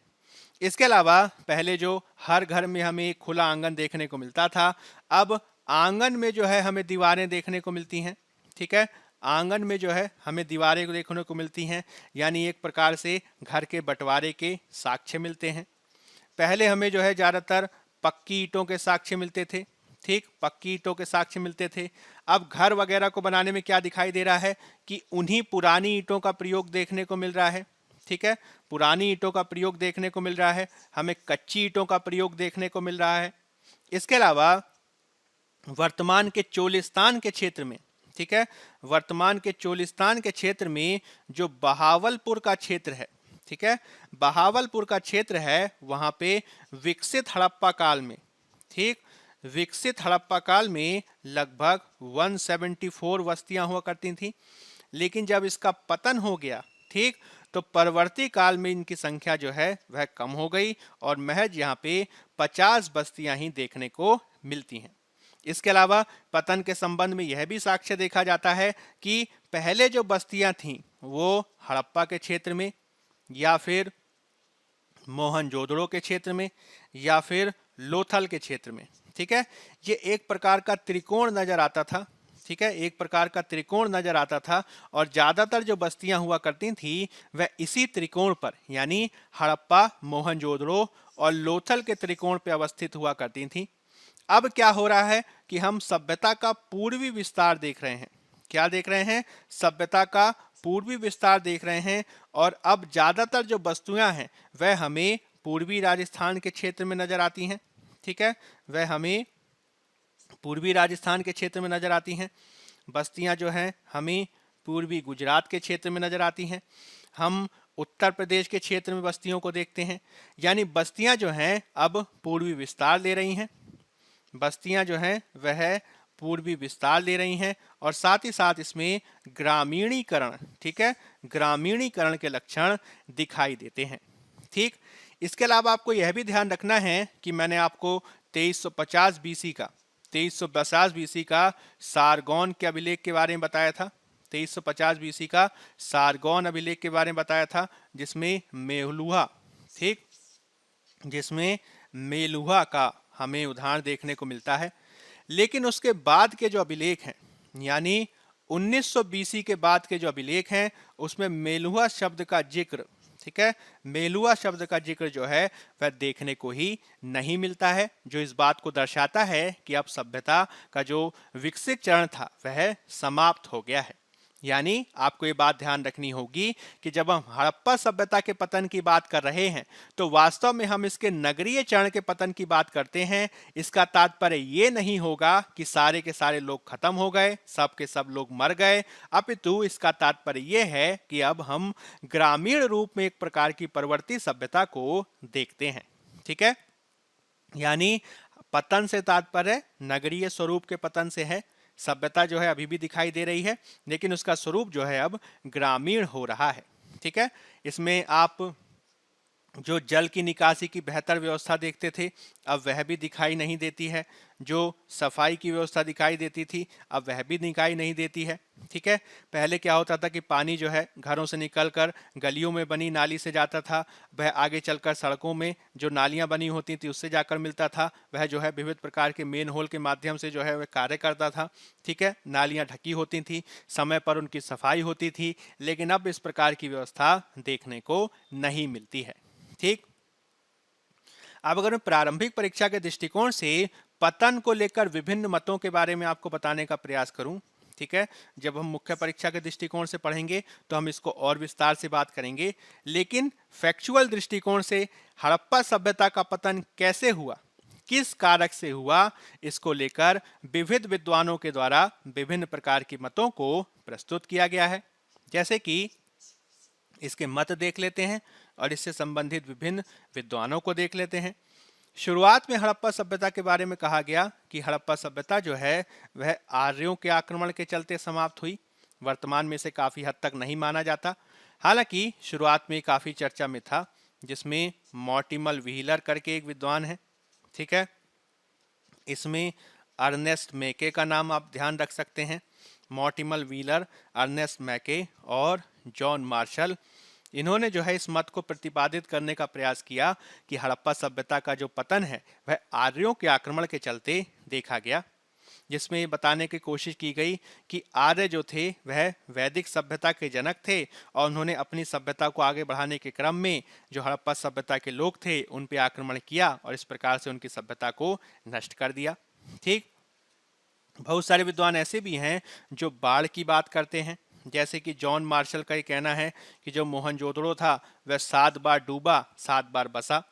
इसके अलावा पहले जो हर घर में हमें एक खुला आंगन देखने को मिलता था, अब आंगन में जो है हमें दीवारें देखने को मिलती हैं, ठीक है, आंगन में जो है हमें दीवारें देखने को मिलती हैं। यानी एक प्रकार से घर के बंटवारे के साक्ष्य मिलते हैं। पहले हमें जो है ज़्यादातर पक्की ईंटों के साक्ष्य मिलते थे, ठीक, पक्की ईंटों के साक्ष्य मिलते थे। अब घर वगैरह को बनाने में क्या दिखाई दे रहा है कि उन्हीं पुरानी ईंटों का प्रयोग देखने को मिल रहा है, ठीक है, पुरानी ईंटों का प्रयोग देखने को मिल रहा है, हमें कच्ची ईंटों का प्रयोग देखने को मिल रहा है। इसके अलावा वर्तमान के चोलिस्तान के क्षेत्र में, ठीक है, वर्तमान के चोलिस्तान के क्षेत्र में जो बहावलपुर का क्षेत्र है, ठीक है, बहावलपुर का क्षेत्र है, वहां पे विकसित हड़प्पा काल में, ठीक, विकसित हड़प्पा काल में लगभग 174 बस्तियां हुआ करती थी। लेकिन जब इसका पतन हो गया, ठीक, तो परवर्ती काल में इनकी संख्या जो है वह कम हो गई और महज यहाँ पे 50 बस्तियां ही देखने को मिलती हैं। इसके अलावा पतन के संबंध में यह भी साक्ष्य देखा जाता है कि पहले जो बस्तियां थीं वो हड़प्पा के क्षेत्र में या फिर मोहनजोदड़ो के क्षेत्र में या फिर लोथल के क्षेत्र में, ठीक है, ये एक प्रकार का त्रिकोण नजर आता था, ठीक है, एक प्रकार का त्रिकोण नजर आता था और ज्यादातर जो बस्तियां हुआ करती थी वह इसी त्रिकोण पर यानी हड़प्पा, मोहनजोदड़ो और लोथल के त्रिकोण पर अवस्थित हुआ करती थी। अब क्या हो रहा है कि हम सभ्यता का पूर्वी विस्तार देख रहे हैं। क्या देख रहे हैं? सभ्यता का पूर्वी विस्तार देख रहे हैं और अब ज्यादातर जो वस्तुएं हैं वह हमें पूर्वी राजस्थान के क्षेत्र में नजर आती हैं, ठीक है, वह हमें पूर्वी राजस्थान के क्षेत्र में नजर आती हैं। बस्तियां जो हैं हमें पूर्वी गुजरात के क्षेत्र में नजर आती हैं। हम उत्तर प्रदेश के क्षेत्र में बस्तियों को देखते हैं। यानी बस्तियां जो हैं अब पूर्वी विस्तार ले रही हैं, बस्तियां जो हैं वह पूर्वी विस्तार ले रही हैं और साथ ही साथ इसमें ग्रामीणीकरण, ठीक है, ग्रामीणीकरण के लक्षण दिखाई देते हैं, ठीक। इसके अलावा आपको यह भी ध्यान रखना है कि मैंने आपको 2350 बीसी का 2350 बीसी का सारगौन के अभिलेख के बारे में बताया था, 2350 बीसी का सारगौन अभिलेख के बारे में बताया था जिसमें मेलुहा, ठीक, जिसमें मेलुहा का हमें उदाहरण देखने को मिलता है। लेकिन उसके बाद के जो अभिलेख हैं यानी 1900 बीसी के बाद के जो अभिलेख हैं उसमें मेलुहा शब्द का जिक्र, ठीक है, मेलुहा शब्द का जिक्र जो है वह देखने को ही नहीं मिलता है, जो इस बात को दर्शाता है कि अब सभ्यता का जो विकसित चरण था वह समाप्त हो गया है। यानी आपको ये बात ध्यान रखनी होगी कि जब हम हड़प्पा सभ्यता के पतन की बात कर रहे हैं तो वास्तव में हम इसके नगरीय चरण के पतन की बात करते हैं। इसका तात्पर्य ये नहीं होगा कि सारे के सारे लोग खत्म हो गए, सब के सब लोग मर गए, अपितु इसका तात्पर्य ये है कि अब हम ग्रामीण रूप में एक प्रकार की परवर्ती सभ्यता को देखते हैं, ठीक है। यानी पतन से तात्पर्य नगरीय स्वरूप के पतन से है। सभ्यता जो है अभी भी दिखाई दे रही है, लेकिन उसका स्वरूप जो है अब ग्रामीण हो रहा है। ठीक है, इसमें आप जो जल की निकासी की बेहतर व्यवस्था देखते थे, अब वह भी दिखाई नहीं देती है। जो सफाई की व्यवस्था दिखाई देती थी, अब वह भी दिखाई नहीं देती है। ठीक है, पहले क्या होता था कि पानी जो है घरों से निकलकर गलियों में बनी नाली से जाता था, वह आगे चलकर सड़कों में जो नालियां बनी होती थी उससे जाकर मिलता था। वह जो है विविध प्रकार के मेन होल के माध्यम से जो है वह कार्य करता था। ठीक है, नालियां ढकी होती थी, समय पर उनकी सफाई होती थी, लेकिन अब इस प्रकार की व्यवस्था देखने को नहीं मिलती है। ठीक, अब अगर मैं प्रारंभिक परीक्षा के दृष्टिकोण से पतन को लेकर विभिन्न मतों के बारे में आपको बताने का प्रयास करूं, ठीक है, जब हम मुख्य परीक्षा के दृष्टिकोण से पढ़ेंगे तो हम इसको और विस्तार से बात करेंगे, लेकिन फैक्चुअल दृष्टिकोण से हड़प्पा सभ्यता का पतन कैसे हुआ, किस कारक से हुआ, इसको लेकर विविध विद्वानों के द्वारा विभिन्न प्रकार की मतों को प्रस्तुत किया गया है। जैसे कि इसके मत देख लेते हैं और इससे संबंधित विभिन्न विद्वानों को देख लेते हैं। शुरुआत में हड़प्पा सभ्यता के बारे में कहा गया कि हड़प्पा सभ्यता जो है वह आर्यों के आक्रमण के चलते समाप्त हुई। वर्तमान में इसे काफी हद तक नहीं माना जाता, हालांकि शुरुआत में काफी चर्चा में था, जिसमें मॉर्टिमल व्हीलर करके एक विद्वान है। ठीक है, इसमें अर्नेस्ट मैके का नाम आप ध्यान रख सकते हैं। मॉर्टिमल व्हीलर, अर्नेस्ट मैके और जॉन मार्शल, इन्होंने जो है इस मत को प्रतिपादित करने का प्रयास किया कि हड़प्पा सभ्यता का जो पतन है वह आर्यों के आक्रमण के चलते देखा गया, जिसमें बताने की कोशिश की गई कि आर्य जो थे वह वैदिक सभ्यता के जनक थे और उन्होंने अपनी सभ्यता को आगे बढ़ाने के क्रम में जो हड़प्पा सभ्यता के लोग थे उन पर आक्रमण किया और इस प्रकार से उनकी सभ्यता को नष्ट कर दिया। ठीक, बहुत सारे विद्वान ऐसे भी हैं जो बाढ़ की बात करते हैं, जैसे कि जॉन मार्शल का ये कहना है कि जो मोहनजोदड़ो था वह 7 बार डूबा 7 बार बसा।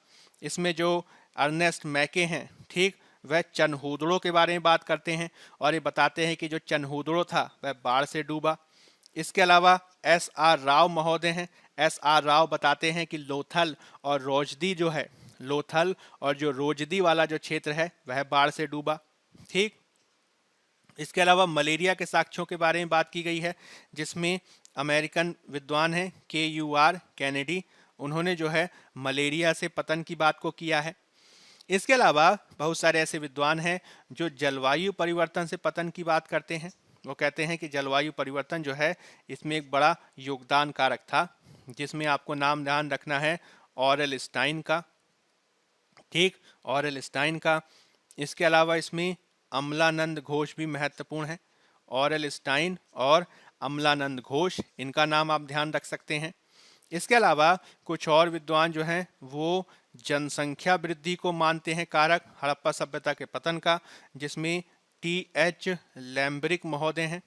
इसमें जो अर्नेस्ट मैके हैं, ठीक, वह चनहूदड़ों के बारे में बात करते हैं और ये बताते हैं कि जो चनहूदड़ो था वह बाढ़ से डूबा। इसके अलावा S.R. राव महोदय हैं। S.R. राव बताते हैं कि लोथल और रोजदी जो है, लोथल और जो रोजदी वाला जो क्षेत्र है वह बाढ़ से डूबा। ठीक, इसके अलावा मलेरिया के साक्ष्यों के बारे में बात की गई है, जिसमें अमेरिकन विद्वान हैं KUR कैनेडी, उन्होंने जो है मलेरिया से पतन की बात को किया है। इसके अलावा बहुत सारे ऐसे विद्वान हैं जो जलवायु परिवर्तन से पतन की बात करते हैं। वो कहते हैं कि जलवायु परिवर्तन जो है इसमें एक बड़ा योगदान कारक था, जिसमें आपको नाम ध्यान रखना है ऑरेल स्टाइन का। ठीक, ऑरेल स्टाइन का। इसके अलावा इसमें अमलानंद घोष भी महत्वपूर्ण है। ऑरेल स्टाइन और अमलानंद घोष, इनका नाम आप ध्यान रख सकते हैं। इसके अलावा कुछ और विद्वान जो हैं वो जनसंख्या वृद्धि को मानते हैं कारक हड़प्पा सभ्यता के पतन का, जिसमें TH लैम्ब्रिक महोदय हैं,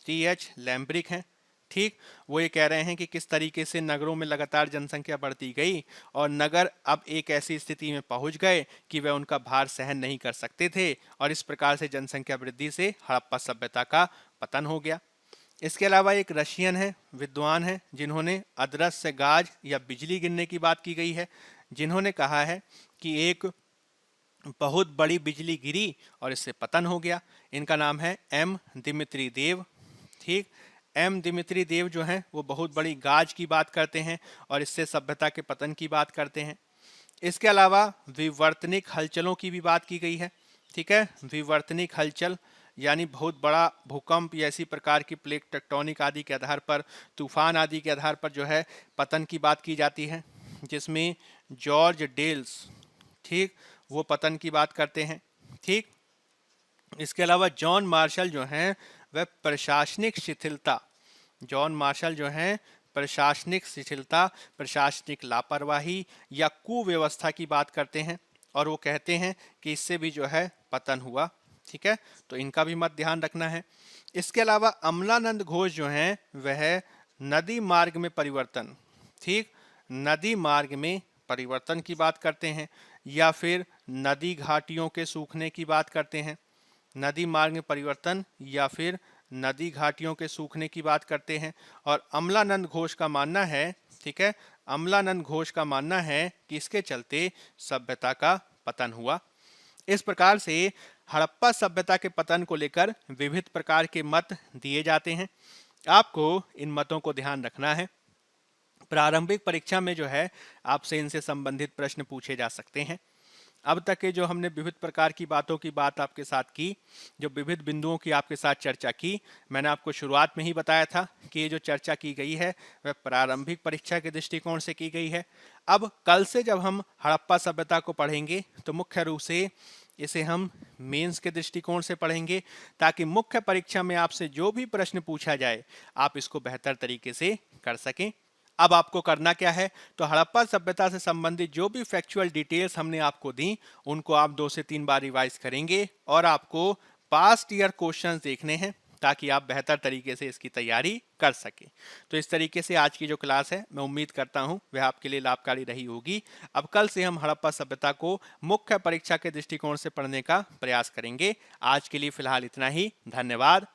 TH लैम्ब्रिक हैं। ठीक, वो ये कह रहे हैं कि किस तरीके से नगरों में लगातार जनसंख्या बढ़ती गई और नगर अब एक ऐसी स्थिति में पहुंच गए कि वे उनका भार सहन नहीं कर सकते थे और इस प्रकार से जनसंख्या वृद्धि से हड़प्पा सभ्यता का पतन हो गया। इसके अलावा एक रशियन है, विद्वान है, जिन्होंने अदृश्य गाज या बिजली गिरने की बात की गई है, जिन्होंने कहा है कि एक बहुत बड़ी बिजली गिरी और इससे पतन हो गया। इनका नाम है M दिमित्री देव। ठीक, M दिमित्री देव जो हैं वो बहुत बड़ी गाज की बात करते हैं और इससे सभ्यता के पतन की बात करते हैं। इसके अलावा विवर्तनिक हलचलों की भी बात की गई है। ठीक है, विवर्तनिक हलचल यानी बहुत बड़ा भूकंप या इसी प्रकार की प्लेट टेक्टोनिक आदि के आधार पर, तूफान आदि के आधार पर जो है पतन की बात की जाती है, जिसमें जॉर्ज डेल्स, ठीक, वो पतन की बात करते हैं। ठीक, इसके अलावा जॉन मार्शल जो हैं वह प्रशासनिक शिथिलता, जॉन मार्शल जो हैं प्रशासनिक शिथिलता, प्रशासनिक लापरवाही या कुव्यवस्था की बात करते हैं और वो कहते हैं कि इससे भी जो है पतन हुआ। ठीक है, तो इनका भी मत ध्यान रखना है। इसके अलावा अमलानंद घोष जो हैं वह नदी मार्ग में परिवर्तन, ठीक, नदी मार्ग में परिवर्तन की बात करते हैं या फिर नदी घाटियों के सूखने की बात करते हैं। नदी मार्ग में परिवर्तन या फिर नदी घाटियों के सूखने की बात करते हैं और अमलानंद घोष का मानना है, ठीक है, अमलानंद घोष का मानना है कि इसके चलते सभ्यता का पतन हुआ। इस प्रकार से हड़प्पा सभ्यता के पतन को लेकर विविध प्रकार के मत दिए जाते हैं। आपको इन मतों को ध्यान रखना है। प्रारंभिक परीक्षा में जो है आपसे इनसे संबंधित प्रश्न पूछे जा सकते हैं। अब तक के जो हमने विविध प्रकार की बातों की बात आपके साथ की, जो विविध बिंदुओं की आपके साथ चर्चा की, मैंने आपको शुरुआत में ही बताया था कि ये जो चर्चा की गई है वह प्रारंभिक परीक्षा के दृष्टिकोण से की गई है। अब कल से जब हम हड़प्पा सभ्यता को पढ़ेंगे तो मुख्य रूप से इसे हम मेंस के दृष्टिकोण से पढ़ेंगे, ताकि मुख्य परीक्षा में आपसे जो भी प्रश्न पूछा जाए आप इसको बेहतर तरीके से कर सकें। अब आपको करना क्या है, तो हड़प्पा सभ्यता से संबंधित जो भी फैक्चुअल डिटेल्स हमने आपको दी उनको आप 2 से 3 बार रिवाइज करेंगे और आपको पास्ट ईयर क्वेश्चंस देखने हैं, ताकि आप बेहतर तरीके से इसकी तैयारी कर सकें। तो इस तरीके से आज की जो क्लास है मैं उम्मीद करता हूं वह आपके लिए लाभकारी रही होगी। अब कल से हम हड़प्पा सभ्यता को मुख्य परीक्षा के दृष्टिकोण से पढ़ने का प्रयास करेंगे। आज के लिए फिलहाल इतना ही। धन्यवाद।